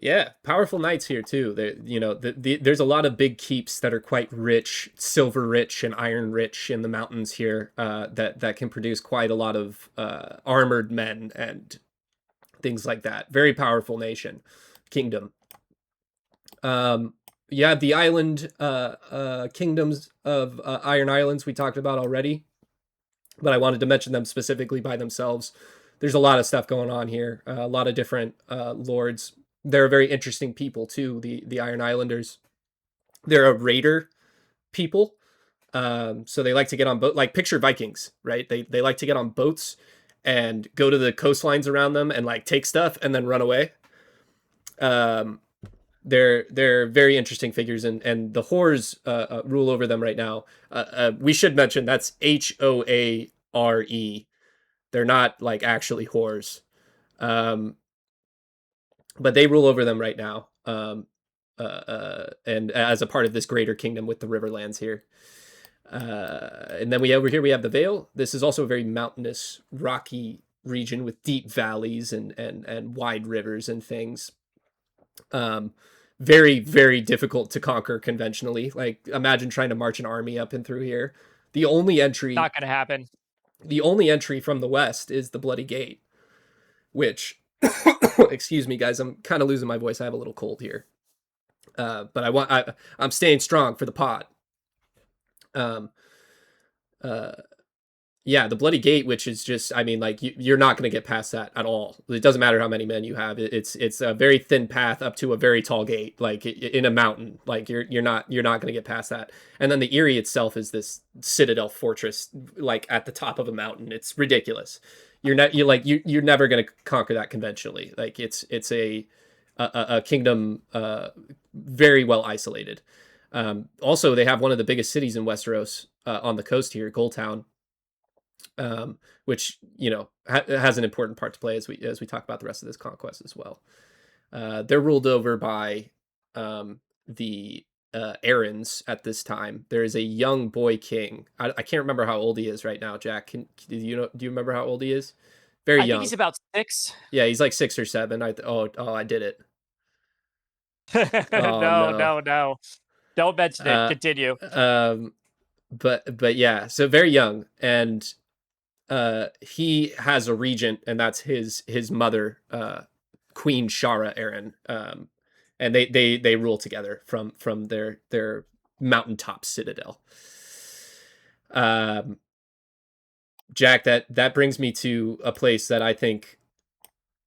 yeah, powerful knights here too. There's a lot of big keeps that are quite rich, silver rich and iron rich in the mountains here. That can produce quite a lot of armored men and things like that. Very powerful kingdom. Yeah, the island kingdoms of Iron Islands we talked about already, but I wanted to mention them specifically by themselves. There's a lot of stuff going on here. A lot of different lords. They're a very interesting people too. The Iron Islanders. They're a raider people. So they like to get on boat. Like picture Vikings, right? They like to get on boats and go to the coastlines around them and like take stuff and then run away. They're very interesting figures, and the whores rule over them right now. We should mention that's Hoare. They're not like actually whores, but they rule over them right now. And as a part of this greater kingdom with the Riverlands here. And then over here we have the Vale. This is also a very mountainous, rocky region with deep valleys and wide rivers and things. Very, very difficult to conquer conventionally. Like imagine trying to march an army up and through here. The only entry Not going to happen. The only entry from the west is the Bloody Gate, which excuse me guys, I'm kind of losing my voice. I have a little cold here. But I'm staying strong for the pod. Yeah, the Bloody Gate, which is just, I mean, like you're not going to get past that at all. It doesn't matter how many men you have. It's a very thin path up to a very tall gate, like in a mountain. Like you're not going to get past that. And then the Eyrie itself is this citadel fortress, like at the top of a mountain. It's ridiculous. You're never going to conquer that conventionally. Like it's a kingdom very well isolated. Also, they have one of the biggest cities in Westeros on the coast here, Goldtown. Which has an important part to play as we talk about the rest of this conquest as well. They're ruled over by the Arryns at this time. There is a young boy king. I can't remember how old he is right now. Jack, do you remember how old he is? Very young. I think he's about 6. Yeah, he's like 6 or 7. I did it. No. Don't mention it. Continue. But yeah, so very young, and he has a regent, and that's his mother, Queen Shara Arryn. And they rule together from their mountaintop citadel. Jack, that brings me to a place that I think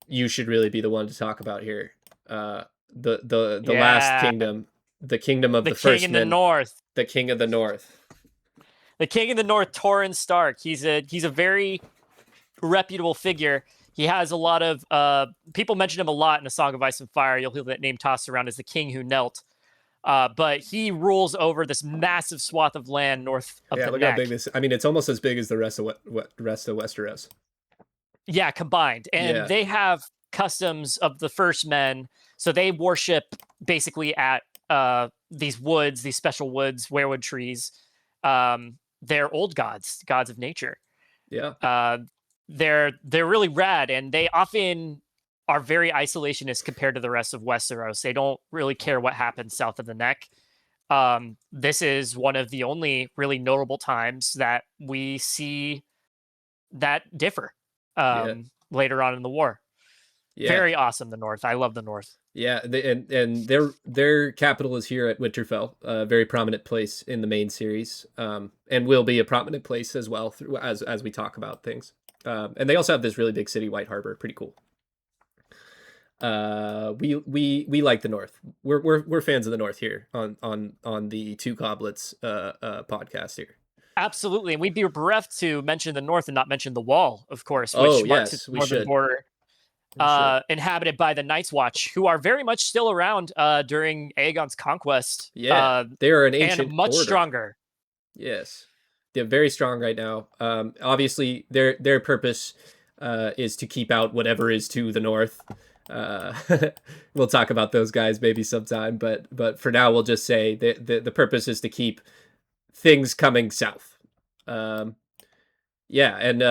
you should really be the one to talk about here. The last kingdom, the kingdom of the first king in the north. The king of the north. The king in the north, Torrhen Stark. He's a very reputable figure. He has a lot of people mention him a lot in A Song of Ice and Fire. You'll hear that name tossed around as the king who knelt. But he rules over this massive swath of land north of the look neck. How big this. I mean, it's almost as big as the rest of Westeros. Yeah, combined, and they have customs of the first men, so they worship basically at these woods, these special woods, weirwood trees. They're old gods of nature. Yeah. They're really rad, and they often are very isolationist compared to the rest of Westeros. They don't really care what happens south of the neck. This is one of the only really notable times that we see that differ later on in the war. Yeah. Very awesome. The North. I love the North. Yeah, and their capital is here at Winterfell, a very prominent place in the main series, and will be a prominent place as well through, as we talk about things. And they also have this really big city, White Harbor, pretty cool. We like the North. We're fans of the North here on the Two Goblets podcast here. Absolutely. And we'd be bereft to mention the North and not mention the Wall, of course, Oh which marks its yes, we northern should. border, We should. inhabited by the Night's Watch, who are very much still around during Aegon's conquest, Yeah, they are an and ancient much order. stronger. Yes, they're very strong right now. Obviously, their purpose is to keep out whatever is to the north. Uh, we'll talk about those guys maybe sometime, but for now, we'll just say the purpose is to keep things coming south. Um, yeah, and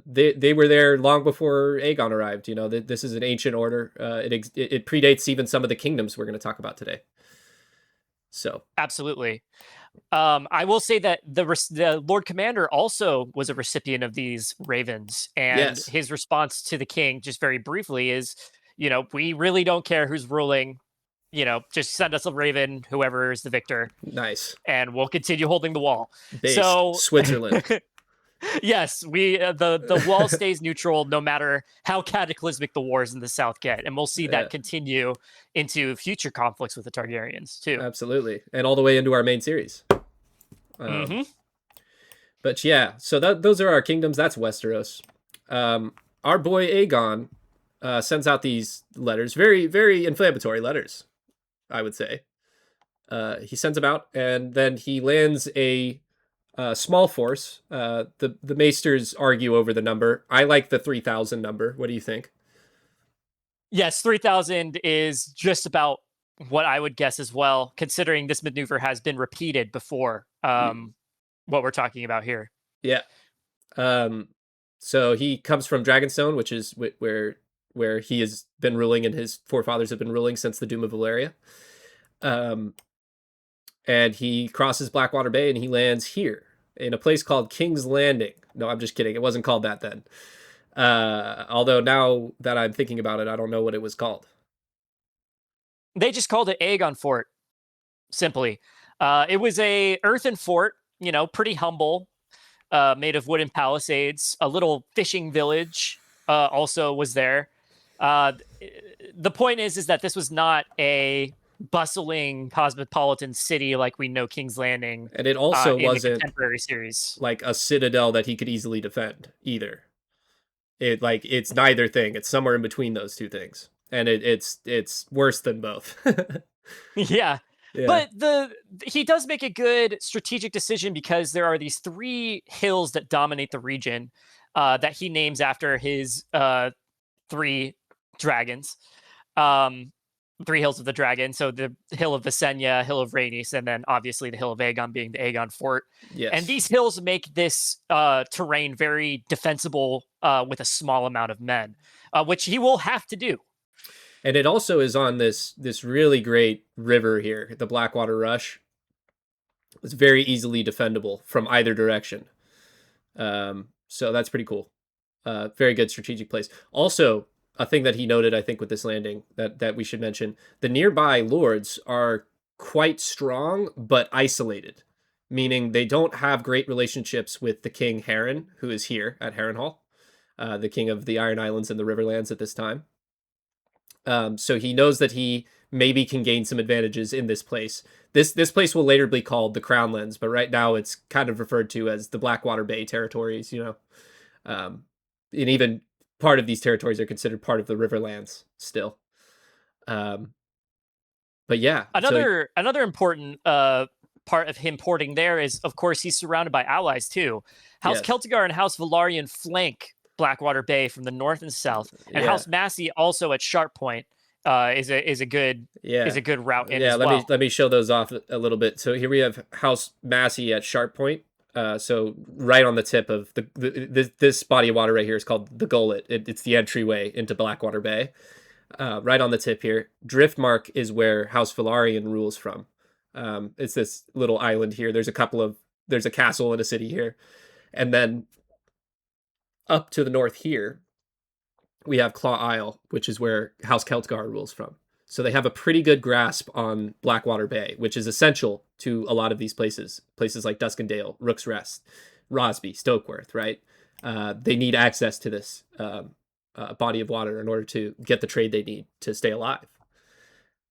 they were there long before Aegon arrived. You know, this is an ancient order. It predates even some of the kingdoms we're going to talk about today. So Absolutely. I will say that the Lord Commander also was a recipient of these ravens, and yes, his response to the king, just very briefly, is, we really don't care who's ruling. Just send us a raven, whoever is the victor, nice. and we'll continue holding the wall. Based So, Switzerland. yes, we the wall stays neutral no matter how cataclysmic the wars in the South get, and we'll see Yeah, that continue into future conflicts with the Targaryens too. absolutely, and all the way into our main series. Hmm. But yeah, so those are our kingdoms. That's Westeros. Our boy Aegon sends out these letters, very very inflammatory letters, I would say. He sends them out, and then he lands a small force. The Maesters argue over the number. I like the 3,000 number. What do you think? Yes, 3,000 is just about what I would guess as well, considering this maneuver has been repeated before. What we're talking about here. Yeah. Um, so he comes from Dragonstone, which is where he has been ruling, and his forefathers have been ruling since the Doom of Valyria. And he crosses Blackwater Bay, and he lands here in a place called King's Landing. No, I'm just kidding. It wasn't called that then. Although now that I'm thinking about it, I don't know what it was called. They just called it Aegon Fort, simply. It was a earthen fort, pretty humble, made of wooden palisades. A little fishing village also was there. The point is that this was not a bustling cosmopolitan city like we know King's Landing And it also in the wasn't contemporary series. like a citadel that he could easily defend either. It's neither thing. It's somewhere in between those two things, and it's worse than both. Yeah. Yeah. But he does make a good strategic decision, because there are these three hills that dominate the region that he names after his three dragons. Three hills of the dragon. So the hill of Visenya, hill of Rhaenys, and then obviously the hill of Aegon being the Aegon Fort. Yes. And these hills make this terrain very defensible with a small amount of men, which he will have to do. And it also is on this really great river here, the Blackwater Rush. It's very easily defendable from either direction. So that's pretty cool. Very good strategic place. Also, a thing that he noted, I think, with this landing that we should mention, the nearby lords are quite strong but isolated, meaning they don't have great relationships with the King Harren, who is here at Harrenhal, the king of the Iron Islands and the Riverlands at this time. So he knows that he maybe can gain some advantages in this place. This place will later be called the Crownlands, but right now it's kind of referred to as the Blackwater Bay territories, and even part of these territories are considered part of the Riverlands still. But yeah, Another important part of him porting there is, of course, he's surrounded by allies too. House yes. Celtigar and House Velaryon flank Blackwater Bay from the north and south, and Yeah. House Massey also at Sharp Point is a good route in as well. Let me show those off a little bit. So here we have House Massey at Sharp Point. So right on the tip of this body of water right here is called the Gullet. It's the entryway into Blackwater Bay. Right on the tip here. Driftmark is where House Velaryon rules from. It's this little island here. There's a castle and a city here. And then up to the north here we have Claw Isle, which is where House Celtgar rules from. So they have a pretty good grasp on Blackwater Bay, which is essential to a lot of these places. Places like Duskendale, Rook's Rest, Rosby, Stokeworth, right? They need access to this body of water in order to get the trade they need to stay alive.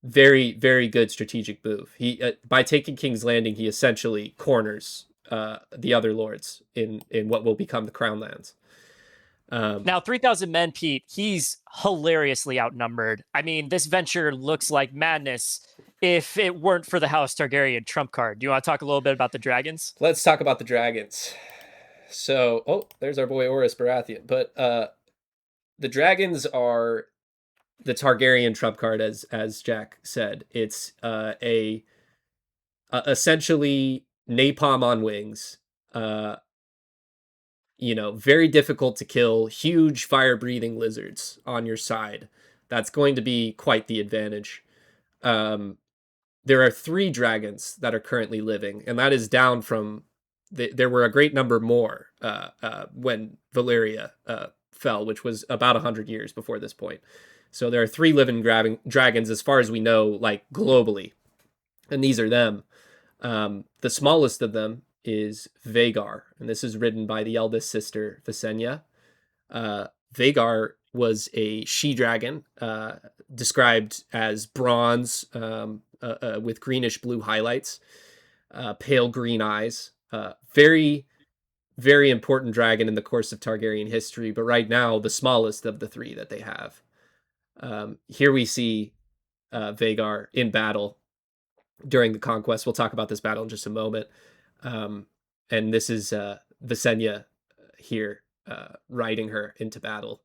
Very, very good strategic move. He by taking King's Landing, he essentially corners the other lords in what will become the Crown Lands. Now, 3,000 men, Pete, he's hilariously outnumbered. I mean, this venture looks like madness if it weren't for the House Targaryen trump card. Do you want to talk a little bit about the dragons? Let's talk about the dragons. So, there's our boy Oris Baratheon. But the dragons are the Targaryen trump card, as Jack said. It's a essentially napalm on wings. Very difficult to kill, huge fire-breathing lizards on your side. That's going to be quite the advantage. There are 3 dragons that are currently living, and that is down from... There were a great number more when Valyria fell, which was about 100 years before this point. So there are 3 living dragons, as far as we know, like globally. And these are them. The smallest of them is Vhagar, and this is ridden by the eldest sister, Visenya. Vhagar was a she-dragon, described as bronze with greenish-blue highlights, pale green eyes. Very, very important dragon in the course of Targaryen history, but right now, the smallest of the 3 that they have. Here we see Vhagar in battle during the Conquest. We'll talk about this battle in just a moment. And this is Visenya here riding her into battle.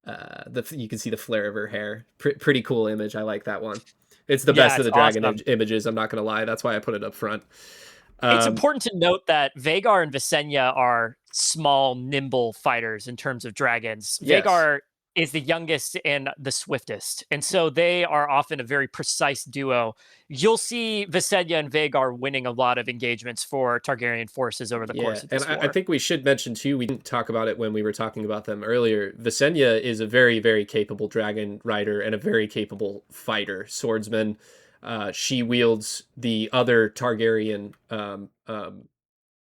You can see the flare of her hair. Pretty cool image. I like that one. It's the best of the dragon images. I'm not going to lie. That's why I put it up front. It's important to note that Vhagar and Visenya are small, nimble fighters in terms of dragons. Yes. Vhagar is the youngest and the swiftest, and so they are often a very precise duo. You'll see Visenya and Vhagar winning a lot of engagements for Targaryen forces over the course of this war. I think we should mention too, we didn't talk about it when we were talking about them earlier, Visenya is a very, very capable dragon rider and a very capable fighter, swordsman. She wields the other Targaryen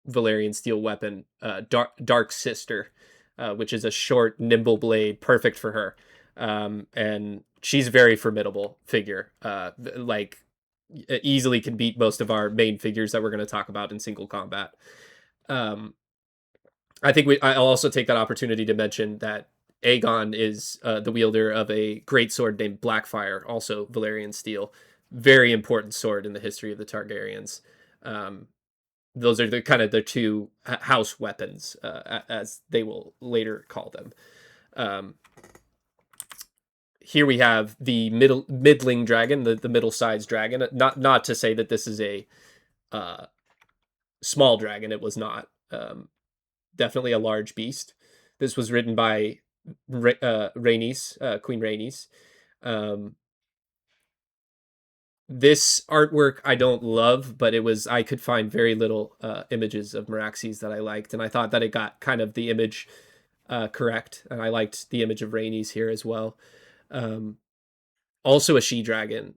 Valyrian steel weapon, Dark Sister, which is a short, nimble blade, perfect for her. And she's a very formidable figure. Easily can beat most of our main figures that we're going to talk about in single combat. I think I'll also take that opportunity to mention that Aegon is the wielder of a great sword named Blackfire, also Valyrian steel. Very important sword in the history of the Targaryens. Those are the kind of the 2 house weapons, as they will later call them. Here we have the middling dragon, the middle-sized dragon. Not to say that this is a small dragon. It was not. Definitely a large beast. This was written by Rhaenys, Queen Rhaenys. This artwork I don't love, but I could find very little images of Meraxes that I liked, and I thought that it got kind of the image correct, and I liked the image of Rhaenys here as well. Also a she-dragon.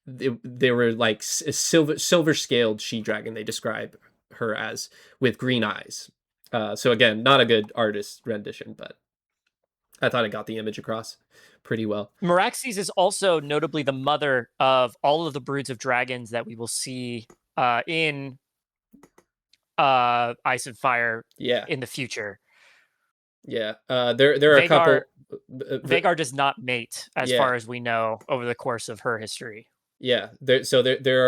They were like a silver-scaled she-dragon, they describe her as, with green eyes. So again, not a good artist rendition, but I thought it got the image across pretty well. Meraxes is also notably the mother of all of the broods of dragons that we will see in Ice and Fire in the future. Yeah, there are a couple... Vhagar does not mate, as far as we know, over the course of her history. Yeah, there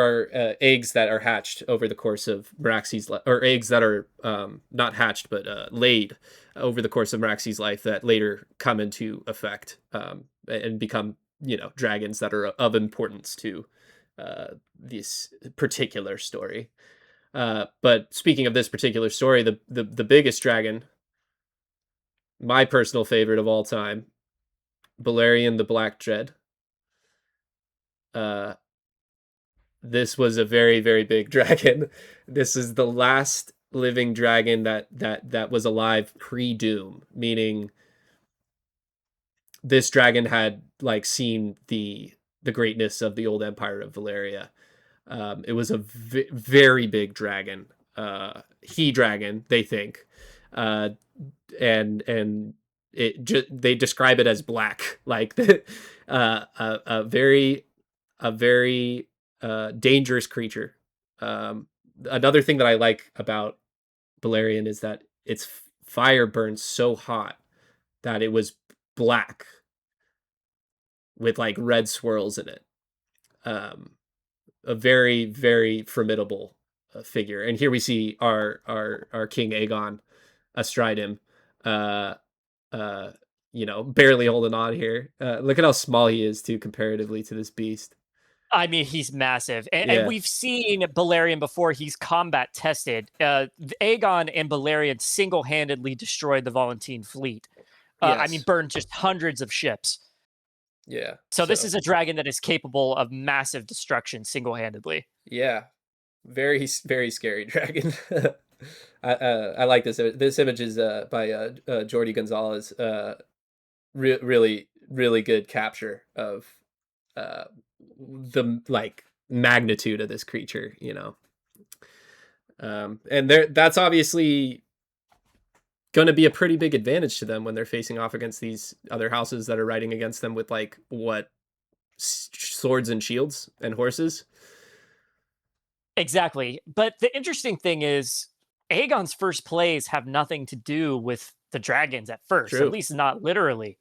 are eggs that are hatched over the course of Meraxes' life, or eggs that are not hatched but laid over the course of Meraxes' life that later come into effect and become dragons that are of importance to this particular story. But speaking of this particular story, the biggest dragon, my personal favorite of all time, Balerion the Black Dread. This was a very, very big dragon. This is the last living dragon that was alive pre-Doom, meaning this dragon had like seen the greatness of the old empire of Valyria. It was a very big dragon, he dragon, they think, uh, and they describe it as black, like a very dangerous creature. Another thing that I like about Balerion is that its fire burns so hot that it was black with like red swirls in it. Um, a very very formidable figure, and here we see our King Aegon astride him. Uh, uh, barely holding on here. Look at how small he is too, comparatively to this beast. I mean, he's massive. And Yeah. we've seen Balerion before. He's combat tested. Aegon and Balerion single-handedly destroyed the Volantene fleet. I mean, Yes. burned just hundreds of ships. Yeah. So this is a dragon that is capable of massive destruction single-handedly. Very very scary dragon. I like this. This image is by Jordi Gonzalez. Really really good capture of uh, the like magnitude of this creature. And that's obviously going to be a pretty big advantage to them when they're facing off against these other houses that are riding against them with like what swords and shields and horses. Exactly. But the interesting thing is, Aegon's first plays have nothing to do with the dragons at first, at True. least not literally.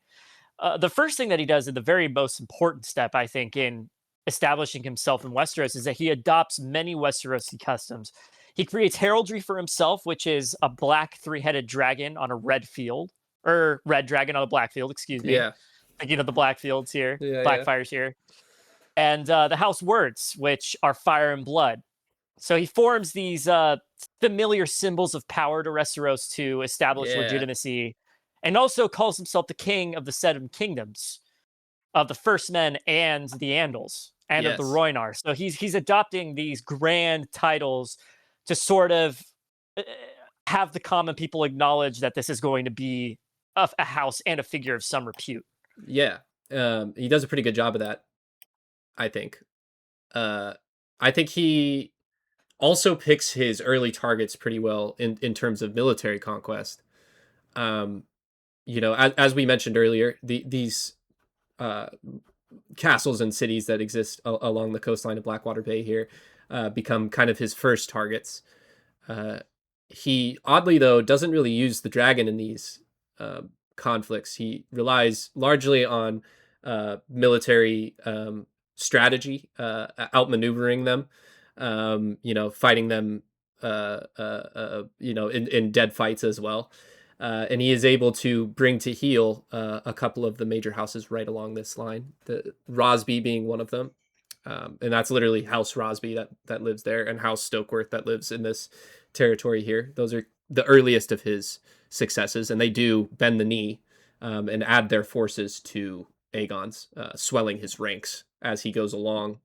The first thing that he does, and the very most important step, I think, in establishing himself in Westeros, is that he adopts many Westerosi customs. He creates heraldry for himself, which is a black three-headed dragon on a red field, or red dragon on a black field, excuse me. Yeah. The black fields here, Yeah. black Yeah. fires here. And the house words, which are fire and blood. So he forms these familiar symbols of power to Westeros to establish Yeah. legitimacy, and also calls himself the king of the Seven Kingdoms, of the First Men and the Andals, and of the Yes. Rhoynar. So he's adopting these grand titles to sort of uh, have the common people acknowledge that this is going to be a house and a figure of some repute. Yeah. He does a pretty good job of that, I think. I think he also picks his early targets pretty well in terms of military conquest. Um, as we mentioned earlier, these uh, castles and cities that exist along the coastline of Blackwater Bay here become kind of his first targets. He oddly though doesn't really use the dragon in these conflicts. He relies largely on military strategy, outmaneuvering them, fighting them, in dead fights as well. And he is able to bring to heel a couple of the major houses right along this line, the Rosby being one of them. And that's literally House Rosby that lives there, and House Stokeworth that lives in this territory here. Those are the earliest of his successes, and they do bend the knee and add their forces to Aegon's, swelling his ranks as he goes along.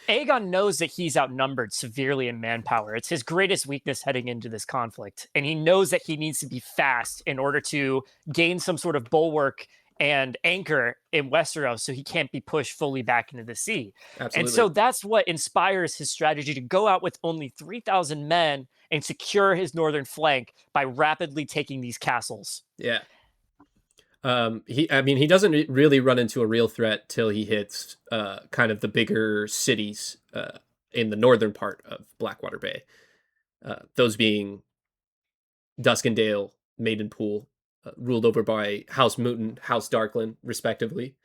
Aegon knows that he's outnumbered severely in manpower. It's his greatest weakness heading into this conflict. And he knows that he needs to be fast in order to gain some sort of bulwark and anchor in Westeros so he can't be pushed fully back into the sea. And Absolutely. so that's what inspires his strategy to go out with only 3,000 men and secure his northern flank by rapidly taking these castles. Yeah. He doesn't really run into a real threat till he hits kind of the bigger cities in the northern part of Blackwater Bay. Those being Duskendale, Maidenpool, ruled over by House Mooten, House Darkland, respectively.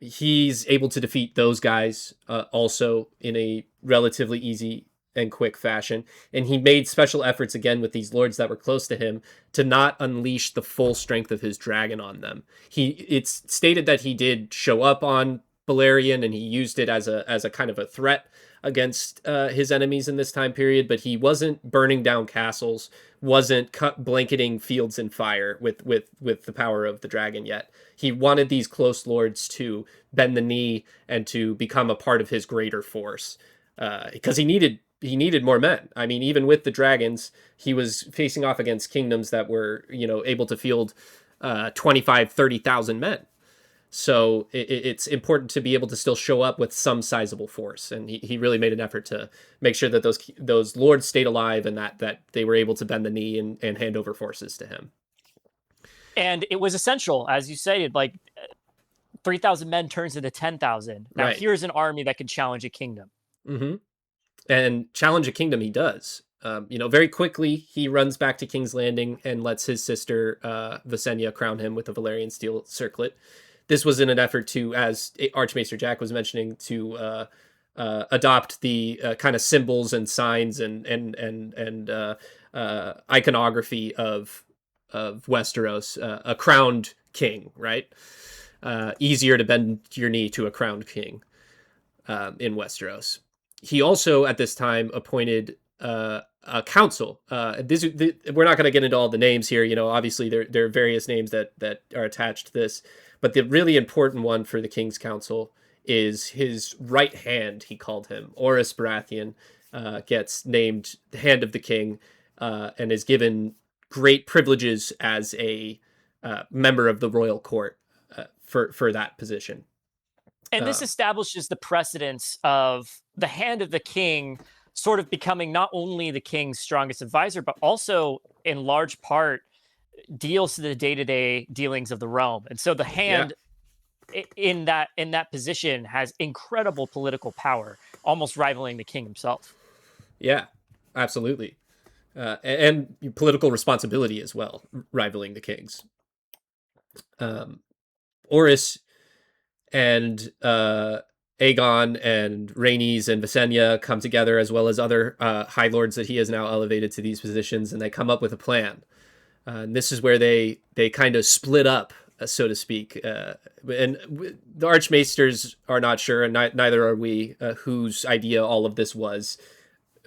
He's able to defeat those guys also in a relatively easy and quick fashion. And he made special efforts again with these lords that were close to him to not unleash the full strength of his dragon on them. It's stated that he did show up on Balerion and he used it as a kind of a threat against his enemies in this time period, but he wasn't burning down castles, wasn't blanketing fields in fire with the power of the dragon yet. He wanted these close lords to bend the knee and to become a part of his greater force, because he needed more men. I mean, even with the dragons, he was facing off against kingdoms that were able to field 25, 30,000 men. So it's important to be able to still show up with some sizable force, and he really made an effort to make sure that those lords stayed alive and that they were able to bend the knee and hand over forces to him. And it was essential, as you said, like 3,000 men turns into 10,000. Now Right. here's an army that can challenge a kingdom. Mm-hmm. And challenge a kingdom he does. Very quickly he runs back to King's Landing and lets his sister Visenya crown him with a Valyrian steel circlet. This was in an effort to, as Archmaester Jack was mentioning, to adopt the kind of symbols and signs and iconography of Westeros, a crowned king, right? Easier to bend your knee to a crowned king in Westeros. He also, at this time, appointed a council. We're not going to get into all the names here. Obviously there are various names that are attached to this, but the really important one for the King's Council is his right hand. He called him Orys Baratheon. Gets named Hand of the King and is given great privileges as a member of the royal court for that position. And this establishes the precedence of the Hand of the King sort of becoming not only the king's strongest advisor, but also in large part deals to the day-to-day dealings of the realm. And so the hand in that position has incredible political power, almost rivaling the king himself. Yeah, absolutely. And political responsibility as well, rivaling the king's. Orys and Aegon and Rhaenys and Visenya come together, as well as other High Lords that he has now elevated to these positions, and they come up with a plan. And this is where they kind of split up, so to speak. And the Archmaesters are not sure, and neither are we, whose idea all of this was.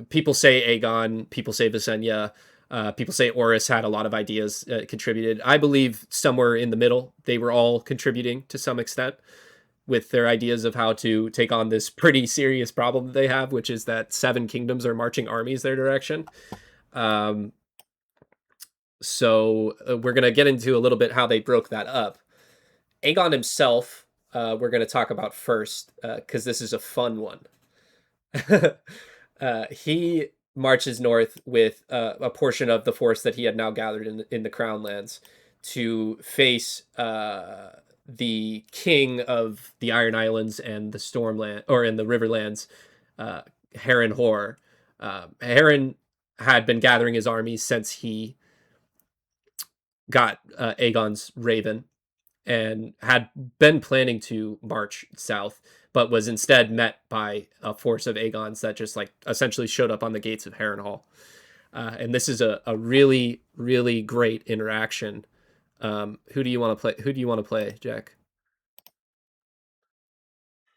People say Aegon, people say Visenya, people say Orys had a lot of ideas contributed. I believe somewhere in the middle, they were all contributing to some extent with their ideas of how to take on this pretty serious problem that they have, which is that 7 kingdoms are marching armies their direction. So we're going to get into a little bit how they broke that up. Aegon himself, we're going to talk about first, because this is a fun one. He marches north with a portion of the force that he had now gathered in the Crown Lands to face the king of the Iron Islands and the Stormland, or in the Riverlands, Harren Hoare. Harren had been gathering his armies since he got Aegon's Raven and had been planning to march south, but was instead met by a force of Aegon's that just like essentially showed up on the gates of Harrenhal. And this is a really, really great interaction. Who do you want to play? Who do you want to play, Jack?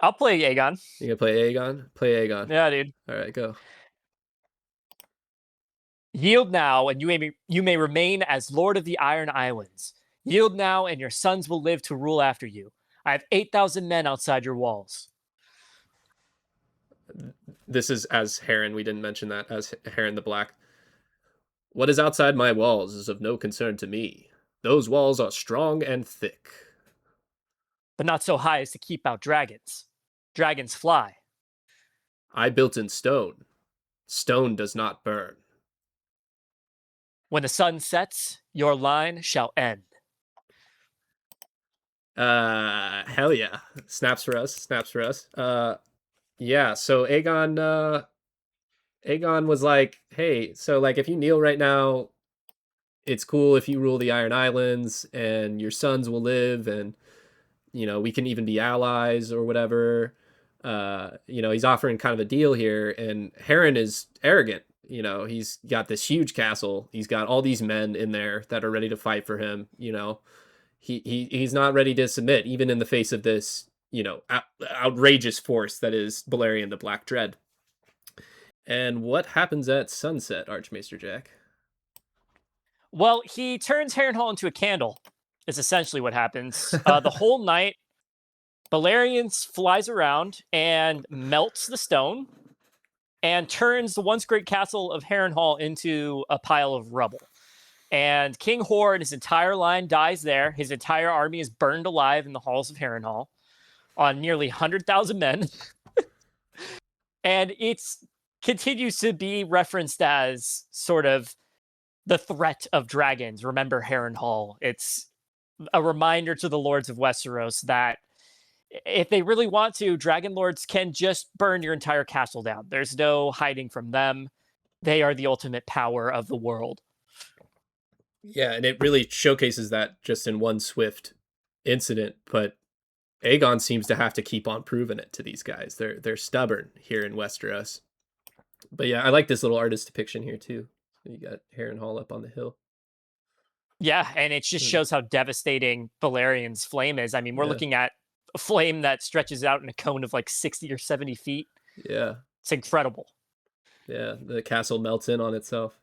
I'll play Aegon. You gonna play Aegon? Play Aegon. Yeah, dude. All right, go. Yield now, and you may remain as Lord of the Iron Islands. Yield now, and your sons will live to rule after you. I have 8,000 men outside your walls. This is as Harren. We didn't mention that as Harren the Black. What is outside my walls is of no concern to me. Those walls are strong and thick, but not so high as to keep out dragons. Dragons fly. I built in stone. Stone does not burn. When the sun sets, your line shall end. Hell yeah. Snaps for us. Yeah, so Aegon was like, hey, so like if you kneel right now, it's cool if you rule the Iron Islands and your sons will live, and we can even be allies or whatever. He's offering kind of a deal here, and Harren is arrogant. He's got this huge castle. He's got all these men in there that are ready to fight for him. He's not ready to submit, even in the face of this, outrageous force that is Balerion the Black Dread. And what happens at sunset, Archmaester Jack? Well, he turns Harrenhal into a candle, is essentially what happens. The whole night, Balerion flies around and melts the stone and turns the once great castle of Harrenhal into a pile of rubble. And King Hor and his entire line dies there. His entire army is burned alive in the halls of Harrenhal on nearly 100,000 men. And it continues to be referenced as sort of the threat of dragons. Remember Harrenhal. It's a reminder to the lords of Westeros that if they really want to, dragon lords can just burn your entire castle down. There's no hiding from them. They are the ultimate power of the world. Yeah, and it really showcases that just in one swift incident, but Aegon seems to have to keep on proving it to these guys. They're stubborn here in Westeros. But yeah, I like this little artist depiction here too. You got Harrenhal up on the hill. Yeah, and it just Hmm. shows how devastating Valerian's flame is. I mean, we're Yeah. looking at a flame that stretches out in a cone of like 60 or 70 feet. Yeah. It's incredible. Yeah. The castle melts in on itself.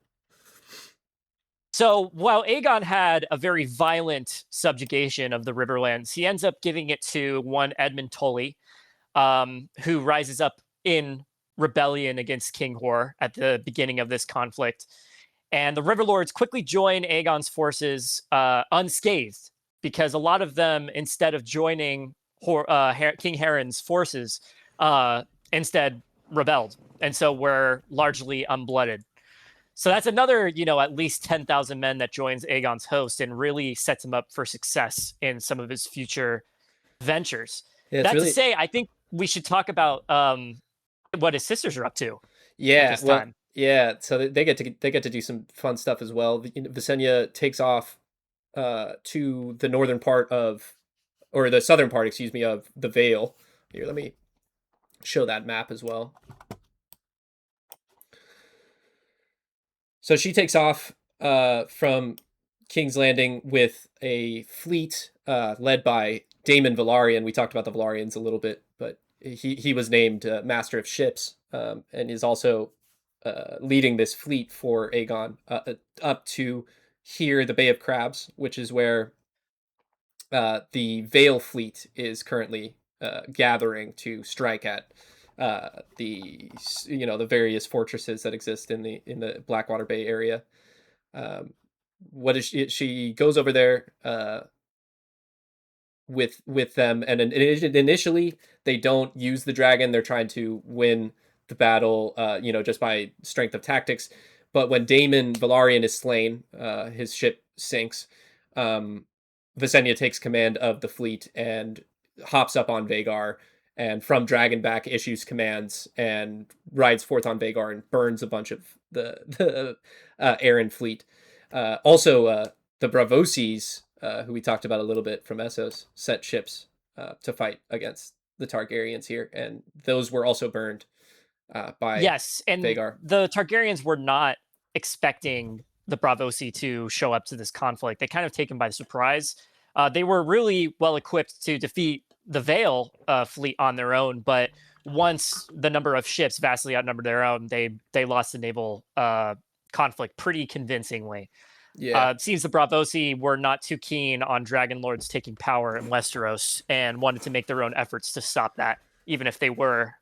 So while Aegon had a very violent subjugation of the Riverlands, he ends up giving it to one Edmund Tully, who rises up in rebellion against King Hor at the beginning of this conflict. And the Riverlords quickly join Aegon's forces unscathed, because a lot of them, instead of joining King Harren's forces, instead rebelled. And so were largely unblooded. So that's another, at least 10,000 men that joins Aegon's host and really sets him up for success in some of his future ventures. Yeah, it's That to really say, I think we should talk about what his sisters are up to at yeah. this Well, time. yeah. So they get to do some fun stuff as well. Visenya takes off to the northern part of, or the southern part, excuse me, of the Vale. Here, let me show that map as well. So she takes off from King's Landing with a fleet led by Daemon Velaryon. We talked about the Velaryons a little bit, but he was named Master of Ships, and is also leading this fleet for Aegon up to here, the Bay of Crabs, which is where the Vale fleet is currently gathering to strike at the various fortresses that exist in the Blackwater Bay area. What is she goes over there with them, and initially they don't use the dragon. They're trying to win the battle, just by strength of tactics. But when Daemon Velaryon is slain, his ship sinks. Visenya takes command of the fleet and hops up on Vhagar, and from Dragonback issues commands and rides forth on Vhagar and burns a bunch of the Aaron fleet. Also, the Bravoses, who we talked about a little bit from Essos, set ships to fight against the Targaryens here, and those were also burned by Yes, and Vhagar. the Targaryens were not expecting the Bravosi to show up to this conflict. They kind of taken by surprise. They were really well equipped to defeat the Vale fleet on their own, but once the number of ships vastly outnumbered their own, they lost the naval conflict pretty convincingly. Yeah, It seems the Bravosi were not too keen on Dragon Lords taking power in Westeros and wanted to make their own efforts to stop that, even if they were,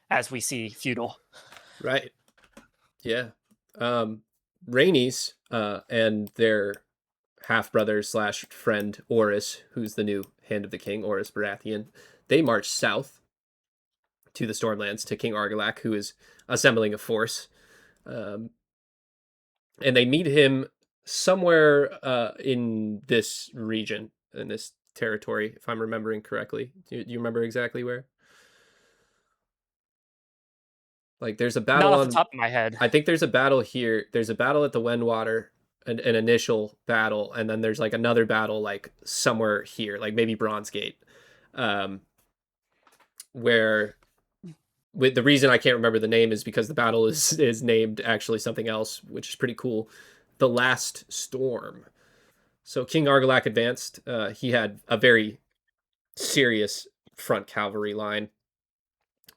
as we see, feudal. right. Yeah. Rhaenys and their half brother slash friend Oris, who's the new Hand of the King, Oris Baratheon, they march south to the Stormlands to King Argilac, who is assembling a force. Um, and they meet him somewhere in this region, in this territory, if I'm remembering correctly. Do you remember exactly where? Like, there's a Not battle off the on. top of my head. I think there's a battle here. There's a battle at the Wendwater, an initial battle, and then there's like another battle like somewhere here, like maybe Bronze Gate, um, where with the reason I can't remember the name is because the battle is named actually something else, which is pretty cool. The Last Storm. So King Argilac advanced. He had a very serious front cavalry line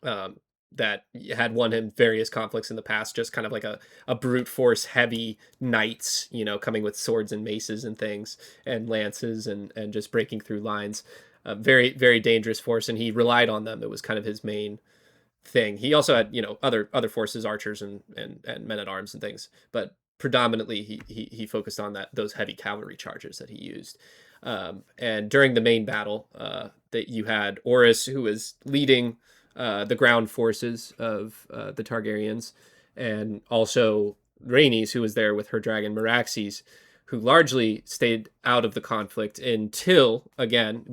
um, that had won him various conflicts in the past, just kind of like a brute force heavy knights, coming with swords and maces and things and lances and just breaking through lines. Very, very dangerous force, and he relied on them. It was kind of his main thing. He also had, other forces, archers and men at arms and things. But predominantly he focused on those heavy cavalry charges that he used. And during the main battle, that you had Oris, who was leading the ground forces of the Targaryens, and also Rhaenys, who was there with her dragon Meraxes, who largely stayed out of the conflict until, again,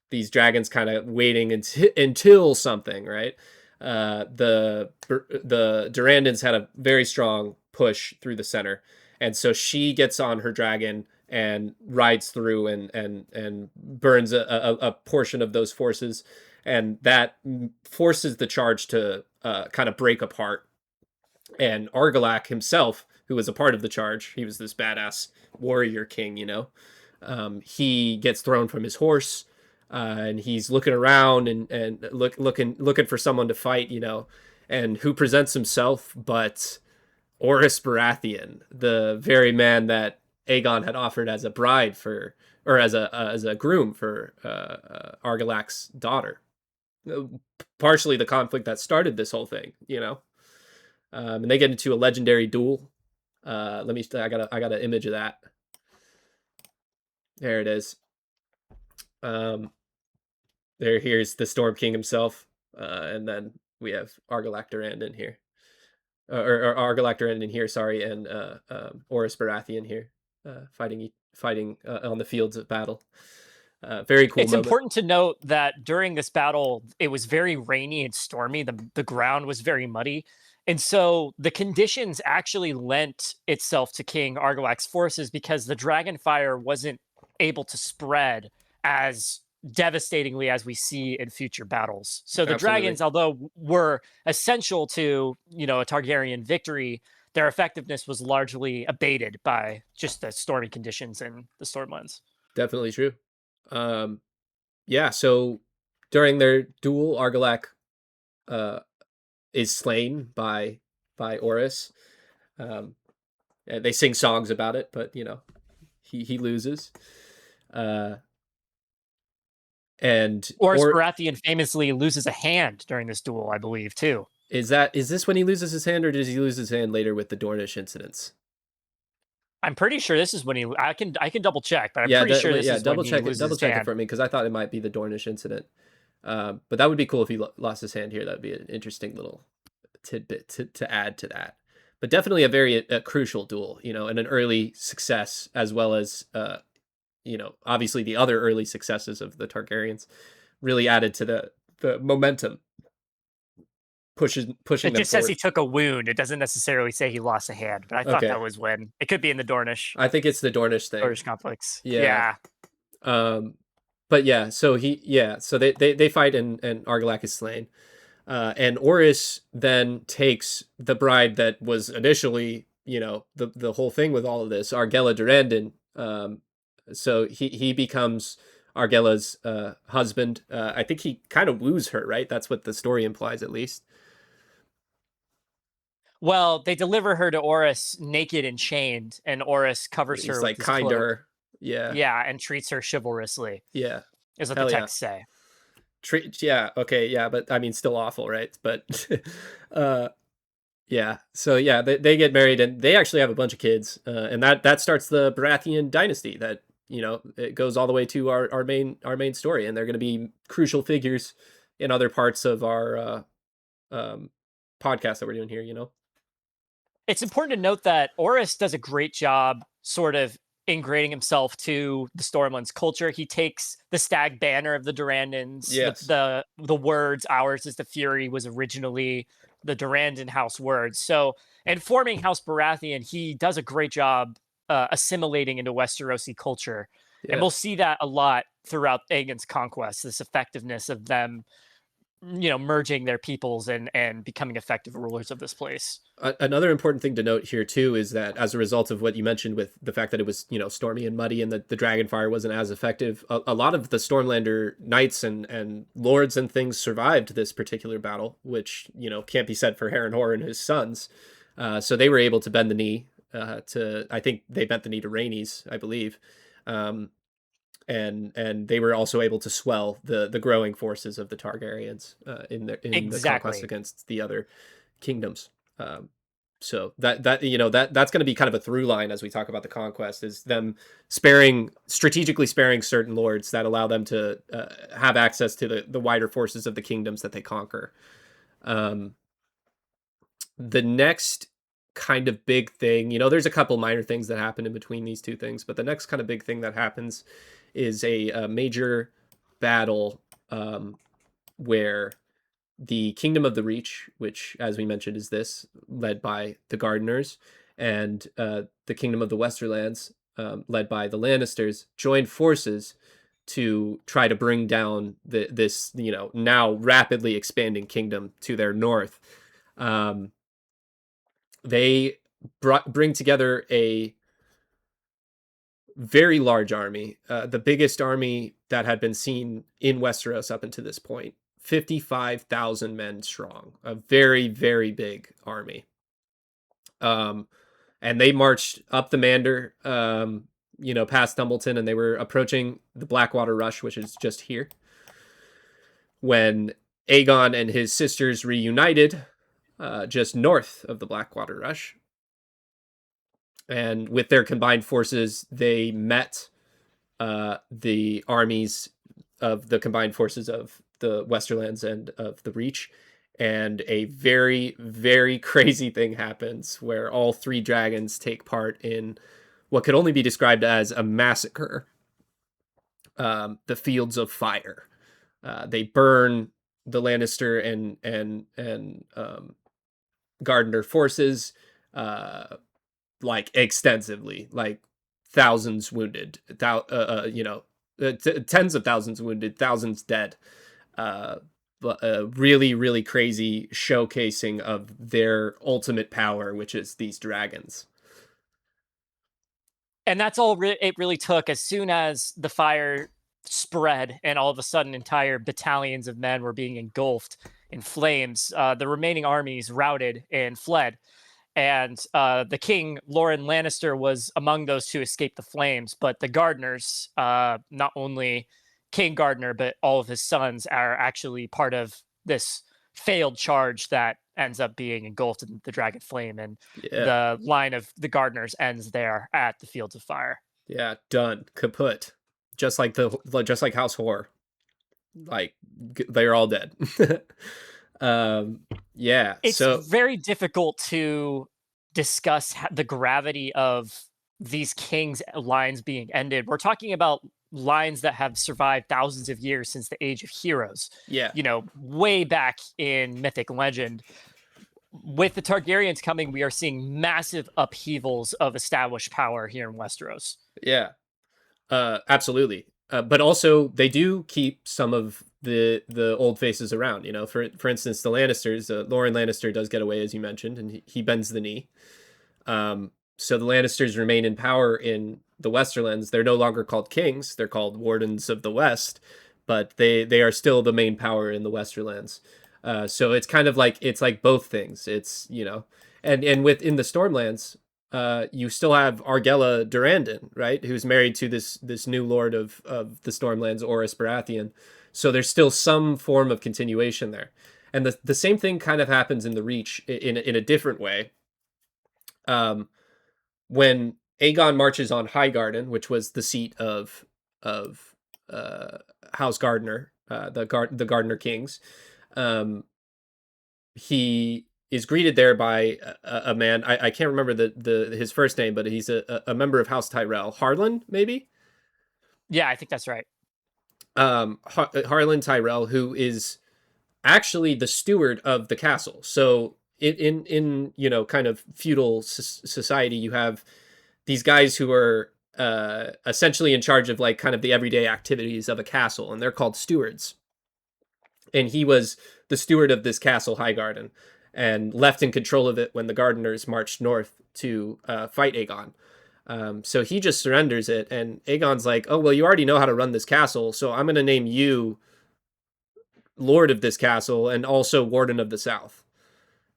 these dragons kind of waiting until something, right? The Durandons had a very strong push through the center, and so she gets on her dragon and rides through and burns a portion of those forces, and that forces the charge to kind of break apart. And Argilac himself, who was a part of the charge, he was this badass warrior king, he gets thrown from his horse, and he's looking around and looking for someone to fight, and who presents himself but Oris Baratheon, the very man that Aegon had offered as a bride for, or as a groom for Argilac's daughter. Partially the conflict that started this whole thing, and they get into a legendary duel. I got an image of that. There it is. Here's the Storm King himself, and then we have Argilac Durandon here, or Argilac Durandon here, sorry, and Oris Baratheon here, fighting on the fields of battle. Very cool. It's moment. Important to note that during this battle, it was very rainy and stormy. The ground was very muddy. And so the conditions actually lent itself to King Argilac's forces because the dragon fire wasn't able to spread as devastatingly as we see in future battles. So the Absolutely. dragons, although were essential to, a Targaryen victory, their effectiveness was largely abated by just the stormy conditions and the stormlands. Definitely true. Yeah, so during their duel, Argilac is slain by Oris. They sing songs about it, but he loses. And Oris Baratheon famously loses a hand during this duel, I believe, too. Is this when he loses his hand, or does he lose his hand later with the Dornish incidents? I'm pretty sure this is when he. I can double check, but I'm pretty sure this is when he loses double check his hand. it for me, because I thought it might be the Dornish incident. But that would be cool if he lost his hand here. That'd be an interesting little tidbit to add to that. But definitely a very crucial duel, and an early success, as well as obviously the other early successes of the Targaryens really added to the momentum. Pushing it them just says forward. he took a wound. It doesn't necessarily say he lost a hand, but I thought that was when it could be in the Dornish. I think it's the Dornish thing. Dornish conflicts. Yeah. But yeah, so they fight and Argilac is slain. And Oris then takes the bride that was initially, the whole thing with all of this, Argella Durandon. So he becomes Argella's husband. I think he kind of woos her, right? That's what the story implies, at least. Well, they deliver her to Oris naked and chained, and Oris covers her with his kind cloak. to her. Yeah. Yeah, and treats her chivalrously. Yeah. Is what the texts say. Okay, yeah, but I mean, still awful, right? But yeah. So yeah, they get married, and they actually have a bunch of kids, and that starts the Baratheon dynasty. That it goes all the way to our main story, and they're going to be crucial figures in other parts of our podcast that we're doing here. It's important to note that Oris does a great job sort of ingraining himself to the Stormlands culture. He takes the stag banner of the Durandons. Yes. The words, ours is the fury, was originally the Durandon house words. So in forming House Baratheon, he does a great job assimilating into Westerosi culture. Yeah. And we'll see that a lot throughout Aegon's conquest, this effectiveness of them merging their peoples and becoming effective rulers of this place. Another important thing to note here too is that as a result of what you mentioned with the fact that it was stormy and muddy and the dragon fire wasn't as effective, a lot of the Stormlander knights and lords and things survived this particular battle, which can't be said for Harrenhal and his sons. So they were able to bend the knee I think they bent the knee to Rhaenys, I believe. And they were also able to swell the growing forces of the Targaryens in the conquest against the other kingdoms. So that's going to be kind of a through line as we talk about the conquest, is them strategically sparing certain lords that allow them to have access to the wider forces of the kingdoms that they conquer. The next kind of big thing, there's a couple minor things that happen in between these two things, but the next kind of big thing that happens is a major battle where the Kingdom of the Reach, which, as we mentioned, is this, led by the Gardeners, and the Kingdom of the Westerlands, led by the Lannisters, joined forces to try to bring down this, now rapidly expanding kingdom to their north. They bring together a very large army, the biggest army that had been seen in Westeros up until this point. 55,000 men strong, a very, very big army. And they marched up the Mander, past Dumbleton, and they were approaching the Blackwater Rush, which is just here, when Aegon and his sisters reunited just north of the Blackwater Rush. And with their combined forces, they met the armies of the combined forces of the Westerlands and of the Reach. And a very, very crazy thing happens where all three dragons take part in what could only be described as a massacre. The Fields of Fire. They burn the Lannister and Gardener forces, like extensively, like thousands wounded, tens of thousands wounded, thousands dead. But a really, really crazy showcasing of their ultimate power, which is these dragons. And that's all it really took. As soon as the fire spread and all of a sudden entire battalions of men were being engulfed in flames, the remaining armies routed and fled. And the king, Loren Lannister, was among those who escaped the flames. But the Gardeners, not only King Gardener, but all of his sons, are actually part of this failed charge that ends up being engulfed in the dragon flame. And the line of the Gardeners ends there at the Fields of Fire. Yeah, done, kaput. Just like House Horror. Like, they're all dead. Yeah, it's so very difficult to discuss the gravity of these kings' lines being ended. We're talking about lines that have survived thousands of years since the Age of Heroes. Yeah, Way back in mythic legend. With the Targaryens coming, we are seeing massive upheavals of established power here in Westeros. Yeah, absolutely. But also, they do keep some of the old faces around. For instance, the Lannisters. Loren Lannister does get away, as you mentioned, and he bends the knee. So the Lannisters remain in power in the Westerlands. They're no longer called kings; they're called Wardens of the West, but they are still the main power in the Westerlands. So it's kind of like both things. It's and within the Stormlands, you still have Argella Durandon, right, who's married to this new lord of the Stormlands, Oris Baratheon. So there's still some form of continuation there, and the same thing kind of happens in the Reach in a different way. When Aegon marches on Highgarden, which was the seat of House Gardener, the Gardener Kings, he is greeted there by a man. I can't remember his first name, but he's a member of House Tyrell. Harlan, maybe? Yeah, I think that's right. Harlan Tyrell, who is actually the steward of the castle. So in kind of feudal society, you have these guys who are essentially in charge of like kind of the everyday activities of a castle, and they're called stewards. And he was the steward of this castle, Highgarden, and left in control of it when the Gardeners marched north to fight Aegon. So he just surrenders it, and Aegon's like, oh, well, you already know how to run this castle, so I'm going to name you Lord of this castle and also Warden of the South.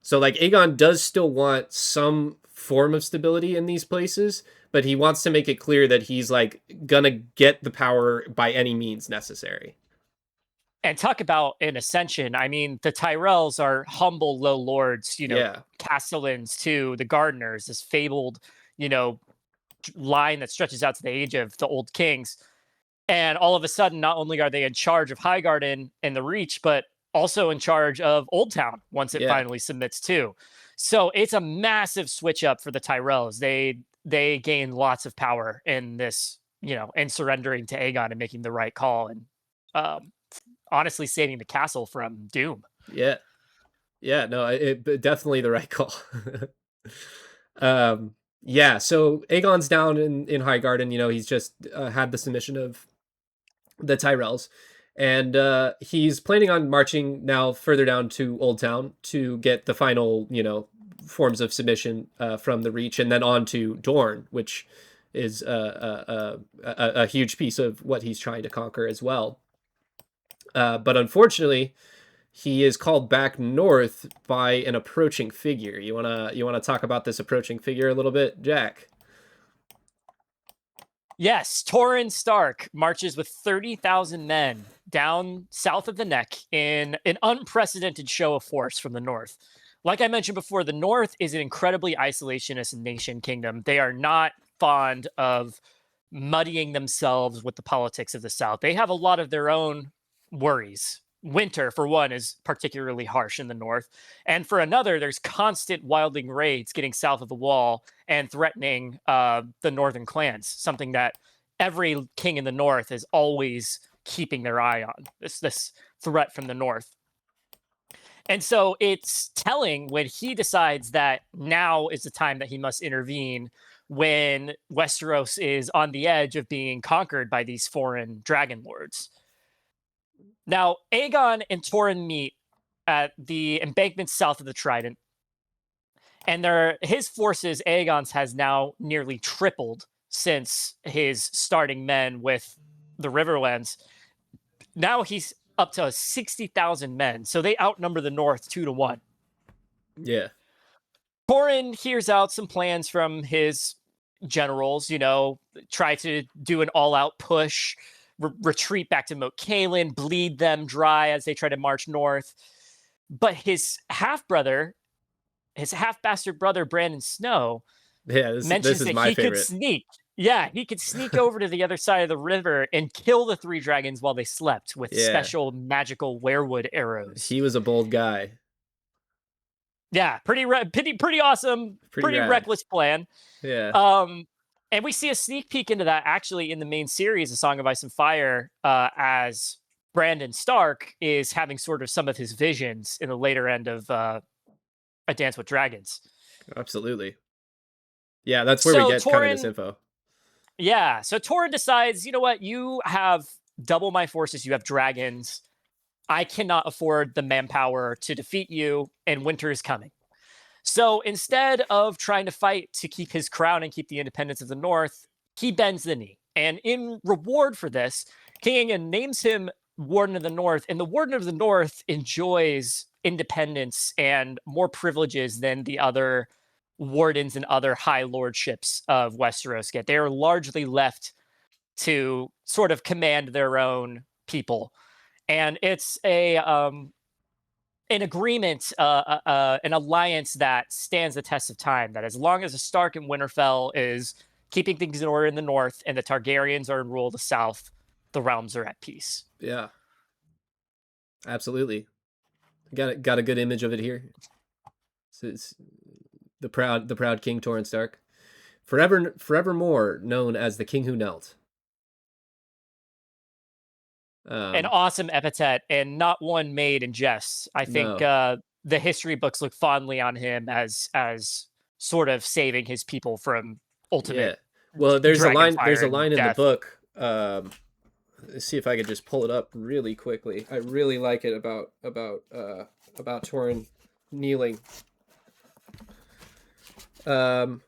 So, like, Aegon does still want some form of stability in these places, but he wants to make it clear that he's, like, gonna get the power by any means necessary. And talk about an ascension. I mean, the Tyrells are humble, low lords, Yeah. castellans to the Gardeners, this fabled, you know, line that stretches out to the age of the old kings. And all of a sudden, not only are they in charge of Highgarden and the Reach, but also in charge of Old Town once it Yeah. finally submits too. So it's a massive switch up for the Tyrells. They gain lots of power in this, and surrendering to Aegon and making the right call, and um, honestly saving the castle from doom. Yeah. Yeah. No, definitely the right call. um, yeah. So Aegon's down in Highgarden. He's just had the submission of the Tyrells, and he's planning on marching now further down to Old Town to get the final, forms of submission from the Reach, and then on to Dorne, which is a huge piece of what he's trying to conquer as well. But unfortunately, he is called back north by an approaching figure. You wanna talk about this approaching figure a little bit, Jack? Yes, Torrhen Stark marches with 30,000 men down south of the Neck in an unprecedented show of force from the north. Like I mentioned before, the north is an incredibly isolationist nation kingdom. They are not fond of muddying themselves with the politics of the south. They have a lot of their own worries. Winter, for one, is particularly harsh in the north. And for another, there's constant wildling raids getting south of the wall and threatening the northern clans, something that every king in the north is always keeping their eye on, this threat from the north. And so it's telling when he decides that now is the time that he must intervene, when Westeros is on the edge of being conquered by these foreign dragon lords. Now, Aegon and Torrhen meet at the embankment south of the Trident, and his forces, Aegon's, has now nearly tripled since his starting men with the Riverlands. Now he's up to 60,000 men, so they outnumber the North 2-1. Yeah. Torrhen hears out some plans from his generals, try to do an all-out push, retreat back to Moat Cailin, bleed them dry as they try to march north. But his half-bastard brother, Brandon Snow, Yeah, this mentions is that my he could favorite. sneak. Yeah, he could sneak over to the other side of the river and kill the three dragons while they slept with Yeah. special magical werewood arrows. He was a bold guy. Yeah, pretty awesome, Pretty pretty rad. reckless plan. Yeah. And we see a sneak peek into that actually in the main series, A Song of Ice and Fire, as Brandon Stark is having sort of some of his visions in the later end of A Dance with Dragons. Absolutely. Yeah, that's where we So get kind of this Torrhen, info. yeah, so Torrhen decides, you know what, you have double my forces, you have dragons. I cannot afford the manpower to defeat you, and winter is coming. So instead of trying to fight to keep his crown and keep the independence of the North, he bends the knee. And in reward for this, King Aegon names him Warden of the North, and the Warden of the North enjoys independence and more privileges than the other wardens and other high lordships of Westeros get. They are largely left to sort of command their own people. And it's an agreement, an alliance that stands the test of time. That as long as the Stark and Winterfell is keeping things in order in the north, and the Targaryens are in rule of the south, the realms are at peace. Yeah. Absolutely. Got a good image of it here. It's the proud King Torrhen Stark, forevermore known as the King Who Knelt. An awesome epithet, and not one made in jest. I think No. the history books look fondly on him as sort of saving his people from Yeah. ultimate Well, there's a dragon line. fire There's a and line in the death. book. Let's see if I could just pull it up really quickly. I really like it about Torrhen kneeling. From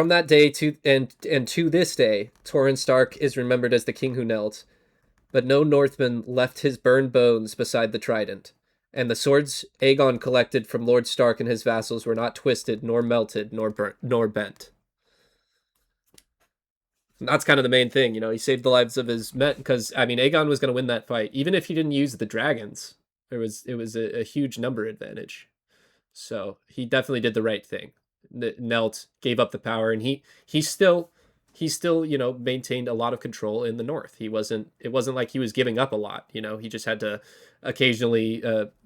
that day to this day, Torrhen Stark is remembered as the king who knelt, but no Northman left his burned bones beside the trident, and the swords Aegon collected from Lord Stark and his vassals were not twisted, nor melted, nor burnt, nor bent. And that's kind of the main thing, you know. He saved the lives of his men because I mean, Aegon was going to win that fight, even if he didn't use the dragons. It was a huge number advantage. So he definitely did the right thing. Knelt, gave up the power, and he still maintained a lot of control in the north. It wasn't like he was giving up a lot. He just had to occasionally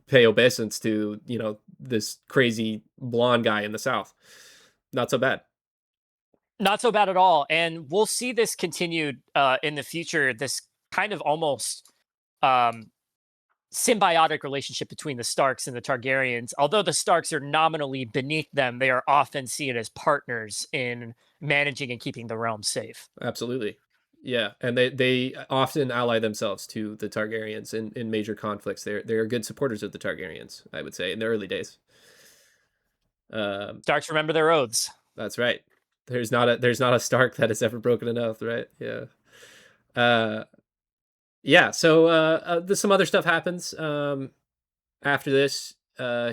pay obeisance to this crazy blonde guy in the south. Not so bad. Not so bad at all. And we'll see this continued in the future. This kind of almost um, symbiotic relationship between the Starks and the Targaryens. Although the Starks are nominally beneath them, they are often seen as partners in managing and keeping the realm safe. Absolutely. Yeah, and they often ally themselves to the Targaryens in major conflicts. They're good supporters of the Targaryens, I would say, in the early days. Starks remember their oaths. That's right. There's not a Stark that has ever broken an oath, right? Yeah. Uh, yeah. So some other stuff happens after this.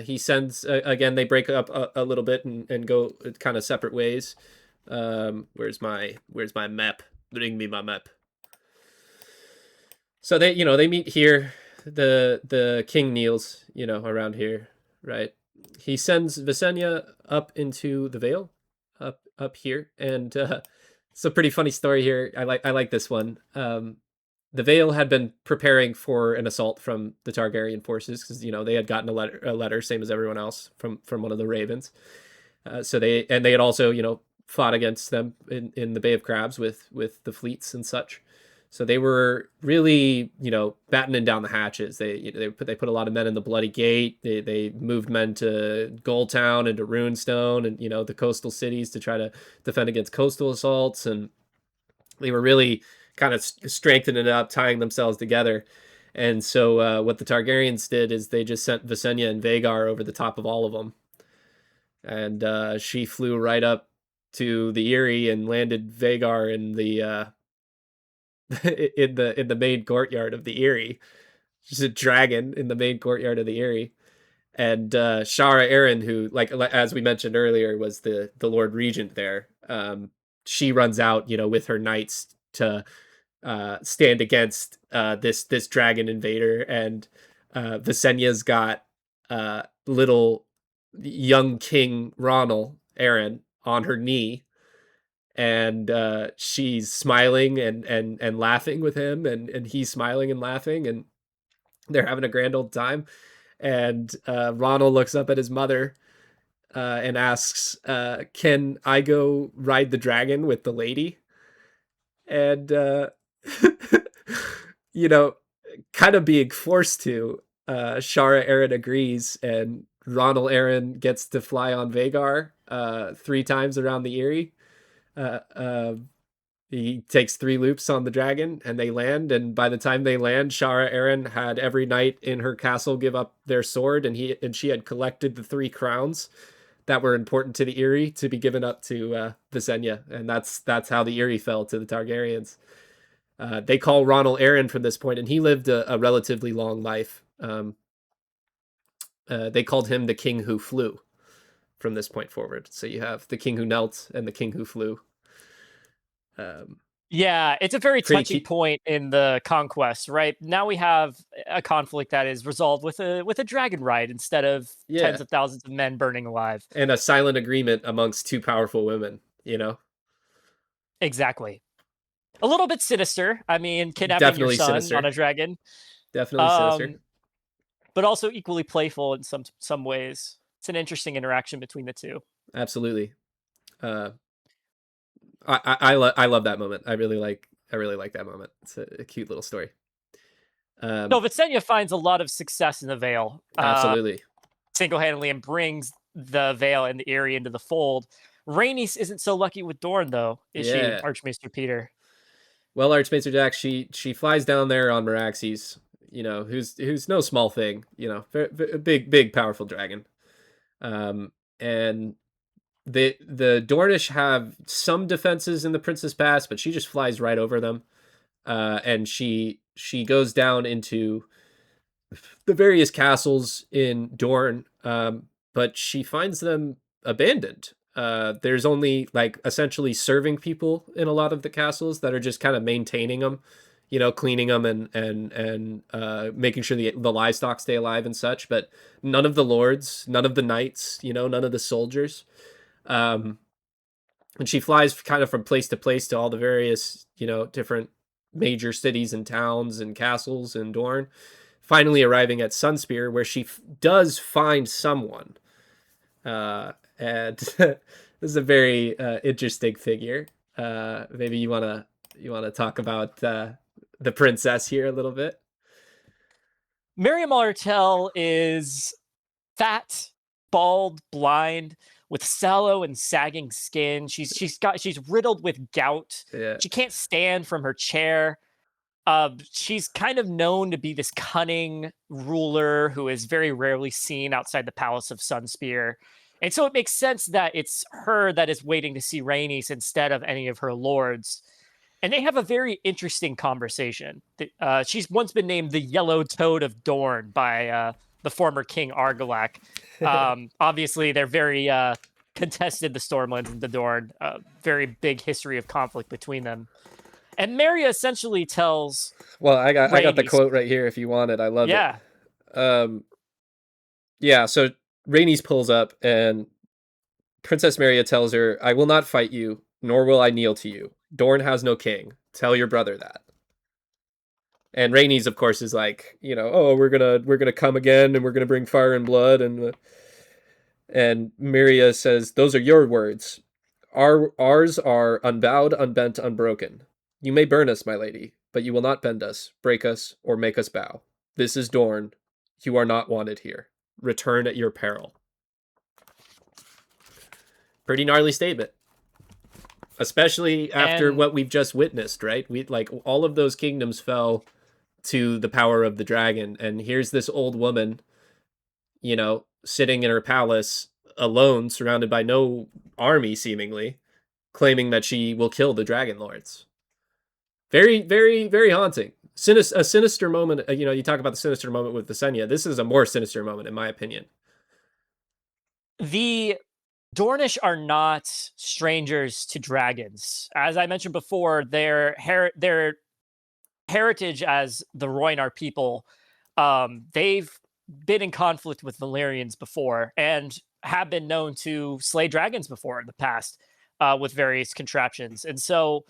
He sends again. They break up a little bit and go kind of separate ways. Where's my map? Bring me my map. So they meet here. The king kneels around here, right? He sends Visenya up into the Vale, up here, and it's a pretty funny story here. I like this one. The Vale had been preparing for an assault from the Targaryen forces because they had gotten a letter, same as everyone else, from one of the ravens. So they had also fought against them in the Bay of Crabs with the fleets and such. So they were really battening down the hatches. They put a lot of men in the Bloody Gate. They moved men to Goldtown and to Runestone and the coastal cities to try to defend against coastal assaults. And they were really kind of strengthening it up, tying themselves together. And so what the Targaryens did is they just sent Visenya and Vhagar over the top of all of them. And she flew right up to the Eyrie and landed Vhagar in the in the main courtyard of the Eyrie. Just a dragon in the main courtyard of the Eyrie. And Shara Aaron, who, like as we mentioned earlier, was the Lord Regent there. She runs out, with her knights to stand against this dragon invader, and Visenya's got little young King Ronald Aaron on her knee, and she's smiling and laughing with him, and he's smiling and laughing, and they're having a grand old time. And Ronald looks up at his mother and asks, "Can I go ride the dragon with the lady?" And you know, kind of being forced to. Shara Aaron agrees, and Ronald Aaron gets to fly on Vhagar 3 times around the Eyrie. Uh, uh, he takes 3 loops on the dragon, and they land. And by the time they land, Shara Aaron had every knight in her castle give up their sword, and she had collected the 3 crowns that were important to the Eyrie to be given up to Visenya, and that's how the Eyrie fell to the Targaryens. They call Ronald Aaron from this point, and he lived a relatively long life. They called him the King Who Flew from this point forward. So you have the King Who Knelt and the King Who Flew. Yeah, it's a very Pretty touching key. point in the Conquest, right? Now we have a conflict that is resolved with a dragon ride instead of Yeah, tens of thousands of men burning alive. and a silent agreement amongst 2 powerful women. Exactly. A little bit sinister. I mean, kidnapping your Definitely son on sinister. a dragon, Definitely sinister. um, but also equally playful in some ways. It's an interesting interaction between the two. Absolutely. Uh, I love that moment. I really like that moment. It's a cute little story. So Visenya finds a lot of success in the Vale, Absolutely. single-handedly, and brings the Vale and the Eyrie into the fold. Rhaenys isn't so lucky with Dorne, though, is she, Yeah. Archmaester Peter? Well, Archmaester Jack, she flies down there on Meraxes, who's no small thing, a big powerful dragon. And the Dornish have some defenses in the Princess Pass, but she just flies right over them. And she goes down into the various castles in Dorne, but she finds them abandoned. There's only like essentially serving people in a lot of the castles that are just kind of maintaining them, cleaning them and making sure the livestock stay alive and such. But none of the lords, none of the knights, none of the soldiers. Um, and she flies kind of from place to place to all the various, different major cities and towns and castles in Dorne, finally arriving at Sunspear, where she does find someone. And this is a very interesting figure. Maybe you wanna talk about the princess here a little bit. Miriam Martell is fat, bald, blind, with sallow and sagging skin. She's riddled with gout. Yeah. She can't stand from her chair. She's kind of known to be this cunning ruler who is very rarely seen outside the Palace of Sunspear. And so it makes sense that it's her that is waiting to see Rhaenys instead of any of her lords. And they have a very interesting conversation. She's once been named the Yellow Toad of Dorne by the former King Argilac. Obviously, they're very contested, the Stormlands and the Dorne. Very big history of conflict between them. And Marya essentially tells. Well, I got the Rhaenys, quote right here if you want it. I love yeah. it. Yeah, so Rhaenys pulls up and Princess Marya tells her, "I will not fight you, nor will I kneel to you. Dorne has no king. Tell your brother that." And Rhaenys, of course, is like, oh, we're gonna come again, and we're gonna bring fire and blood, and Marya says, "Those are your words. Ours are unbowed, unbent, unbroken. You may burn us, my lady, but you will not bend us, break us, or make us bow. This is Dorne. You are not wanted here. Return at your peril." Pretty gnarly statement, especially after what we've just witnessed, right? We like all of those kingdoms fell to the power of the dragon, and here's this old woman, sitting in her palace alone, surrounded by no army, seemingly, claiming that she will kill the dragon lords. Very, very, very haunting. A sinister moment. You talk about the sinister moment with Visenya. This is a more sinister moment, in my opinion. The Dornish are not strangers to dragons. As I mentioned before, their heritage as the Rhoynar people, they've been in conflict with Valyrians before and have been known to slay dragons before in the past with various contraptions. And so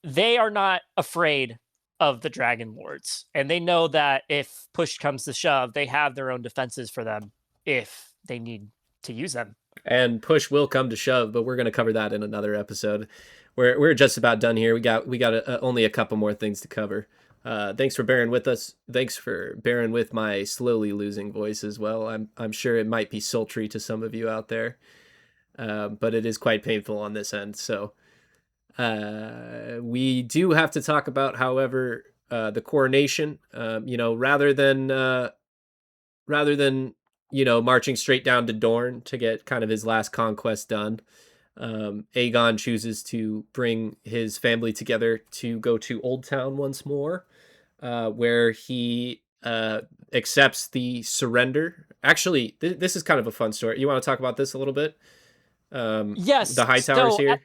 they are not afraid of the Dragon Lords. And they know that if push comes to shove, they have their own defenses for them if they need to use them. And push will come to shove, but we're going to cover that in another episode. We're just about done here. We got only a couple more things to cover. Thanks for bearing with us. Thanks for bearing with my slowly losing voice as well. I'm sure it might be sultry to some of you out there, but it is quite painful on this end. So we do have to talk about, however, the coronation. Rather than marching straight down to Dorne to get kind of his last conquest done, Aegon chooses to bring his family together to go to Old Town once more, where he accepts the surrender. Actually, this is kind of a fun story. You want to talk about this a little bit? Yes. The Hightowers here.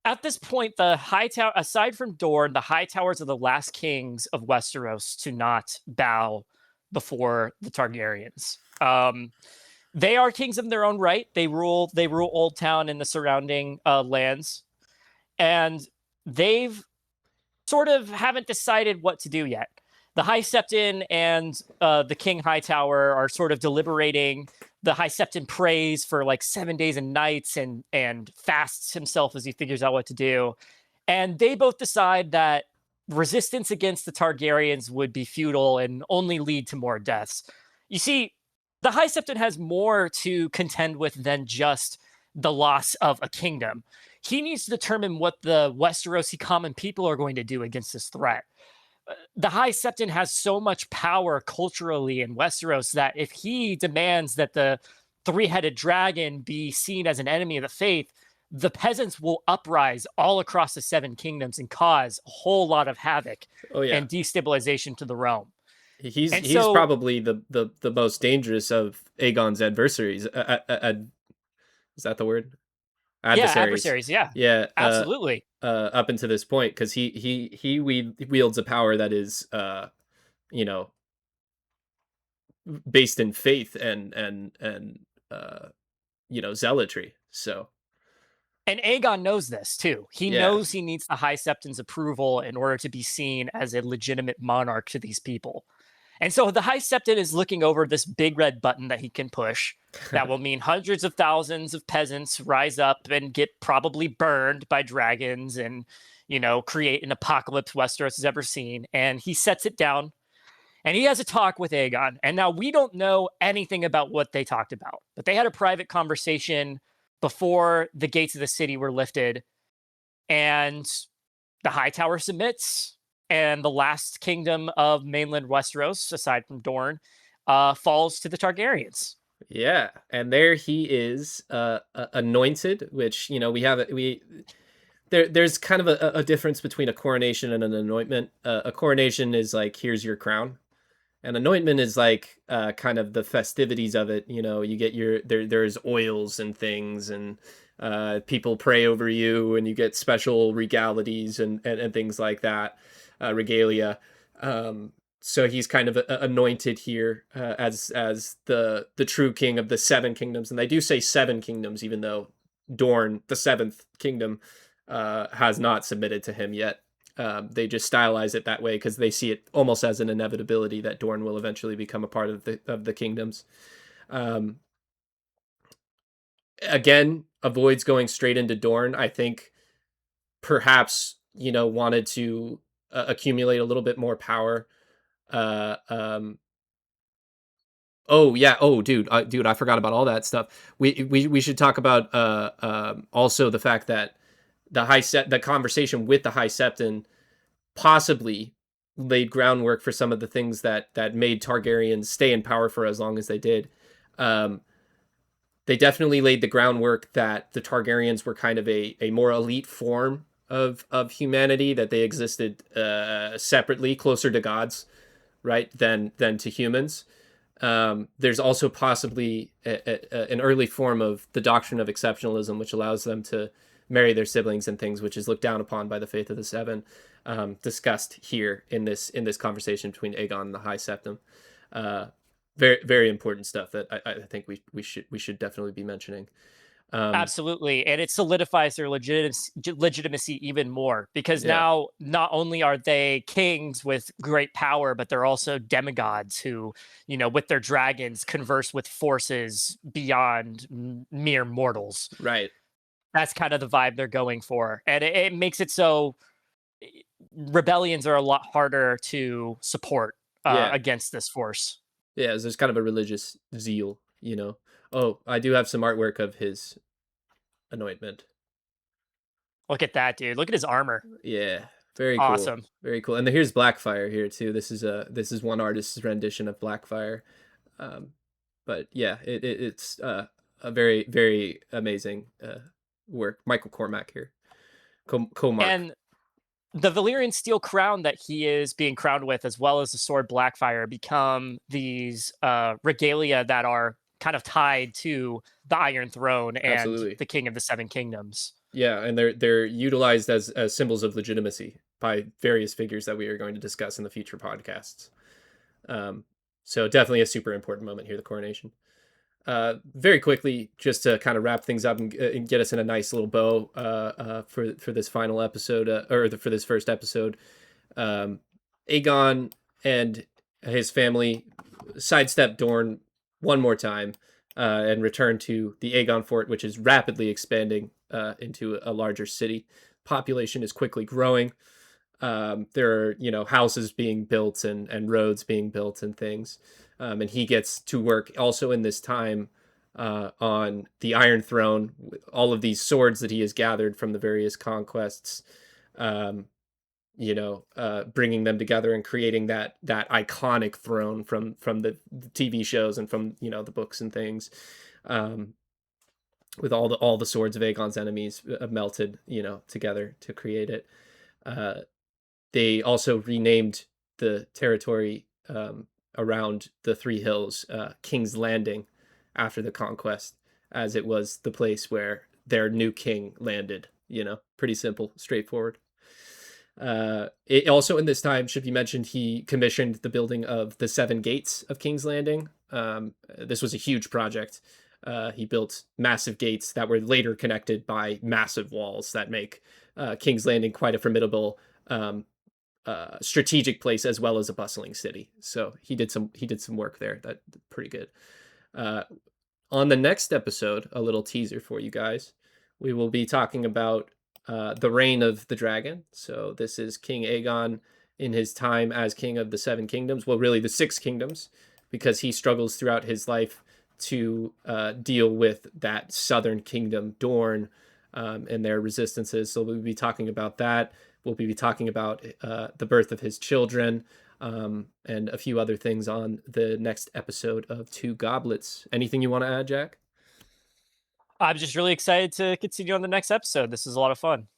At this point, the Hightower, aside from Dorne, the Hightowers are the last kings of Westeros to not bow before the Targaryens. They are kings of their own right. They rule Old Town and the surrounding lands, and they've sort of haven't decided what to do yet. The High Septon and the King Hightower are sort of deliberating. The High Septon prays for like 7 days and nights and fasts himself as he figures out what to do. And they both decide that resistance against the Targaryens would be futile and only lead to more deaths. You see, the High Septon has more to contend with than just the loss of a kingdom. He needs to determine what the Westerosi common people are going to do against this threat. The High Septon has so much power culturally in Westeros that if he demands that the three-headed dragon be seen as an enemy of the faith, the peasants will uprise all across the Seven Kingdoms and cause a whole lot of havoc and destabilization to the realm. He's probably the most dangerous of Aegon's adversaries. Is that the word? Yeah, adversaries. adversaries. Yeah, Yeah, absolutely. up until this point, because he wields a power that is, you know, based in faith and uh, zealotry. So And Aegon knows this too. He yeah, knows he needs the High Septon's approval in order to be seen as a legitimate monarch to these people. And so the High Septon is looking over this big red button that he can push that will mean hundreds of thousands of peasants rise up and get probably burned by dragons and, create an apocalypse Westeros has ever seen. And he sets it down and he has a talk with Aegon. And now we don't know anything about what they talked about, but they had a private conversation before the gates of the city were lifted. And the High Tower submits, and the last kingdom of mainland Westeros, aside from Dorne, falls to the Targaryens. yeah, and there he is, anointed. Which there's kind of a difference between a coronation and an anointment. A coronation is like, here's your crown. An anointment is like, kind of the festivities of it. You get there's oils and things, and people pray over you, and you get special regalities and things like that, regalia. So he's kind of anointed here, as the true king of the seven kingdoms, and they do say seven kingdoms, even though Dorne, the seventh kingdom, has not submitted to him yet. They just stylize it that way because they see it almost as an inevitability that Dorne will eventually become a part of the kingdoms. Um, Again, avoids going straight into Dorne. I think perhaps wanted to accumulate a little bit more power. Uh, um, oh yeah. Oh dude, I forgot about all that stuff. We should talk about, also the fact that the conversation with the High Septon possibly laid groundwork for some of the things that made Targaryens stay in power for as long as they did. Um, they definitely laid the groundwork that the Targaryens were kind of a more elite form of humanity, that they existed, separately, closer to gods, right, than to humans. There's also possibly an early form of the doctrine of exceptionalism, which allows them to marry their siblings and things, which is looked down upon by the Faith of the Seven, discussed here in this conversation between Aegon and the High Septon. Uh, Very very important stuff that I think we should definitely be mentioning. Um, Absolutely. And it solidifies their legitimacy even more because yeah, now not only are they kings with great power, but they're also demigods who, with their dragons, converse with forces beyond mere mortals. right. That's kind of the vibe they're going for. And it makes it so rebellions are a lot harder to support Yeah, against this force. yeah. There's kind of a religious zeal. Oh, I do have some artwork of his anointment. Look at that, dude. Look at his armor. Yeah, very cool, Awesome. very cool. And here's Blackfire here too. This is one artist's rendition of Blackfire. Um, but yeah, it's a very very amazing work. Michael Cormac here, Comark. And the Valyrian steel crown that he is being crowned with, as well as the sword Blackfire, become these regalia that are kind of tied to the Iron Throne and Absolutely. the King of the Seven Kingdoms. Yeah, and they're utilized as symbols of legitimacy by various figures that we are going to discuss in the future podcasts. Um, so definitely a super important moment here, the coronation. Very quickly, just to kind of wrap things up and get us in a nice little bow, for this final episode, for this first episode. Um, Aegon and his family sidestep Dorne one more time, and return to the Aegon Fort, which is rapidly expanding, into a larger city. Population is quickly growing. There are houses being built and roads being built and things, and he gets to work also in this time, on the Iron Throne, with all of these swords that he has gathered from the various conquests, um, bringing them together and creating that iconic throne from the TV shows and from the books and things, um, with all the swords of Aegon's enemies, melted together to create it. Uh, they also renamed the territory, around the Three Hills, King's Landing, after the conquest, as it was the place where their new king landed. You know, pretty simple, straightforward. It also in this time should be mentioned he commissioned the building of the 7 gates of King's Landing. This was a huge project. He built massive gates that were later connected by massive walls that make King's Landing quite a formidable strategic place as well as a bustling city. So he did some work there. That pretty good. Uh, on the next episode, a little teaser for you guys. We will be talking about the reign of the dragon. So this is King Aegon in his time as king of the 7 kingdoms. Well, really the 6 kingdoms, because he struggles throughout his life to deal with that southern kingdom, Dorne, and their resistances. So we'll be talking about that. We'll be talking about the birth of his children, and a few other things on the next episode of Two Goblets. Anything you want to add, Jack? I'm just really excited to continue on the next episode. This is a lot of fun.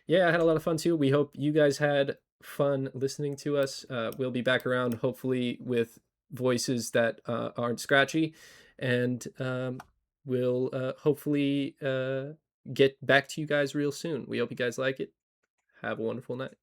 Yeah, I had a lot of fun too. We hope you guys had fun listening to us. We'll be back around hopefully with voices that aren't scratchy, and we'll hopefully get back to you guys real soon. We hope you guys like it. Have a wonderful night.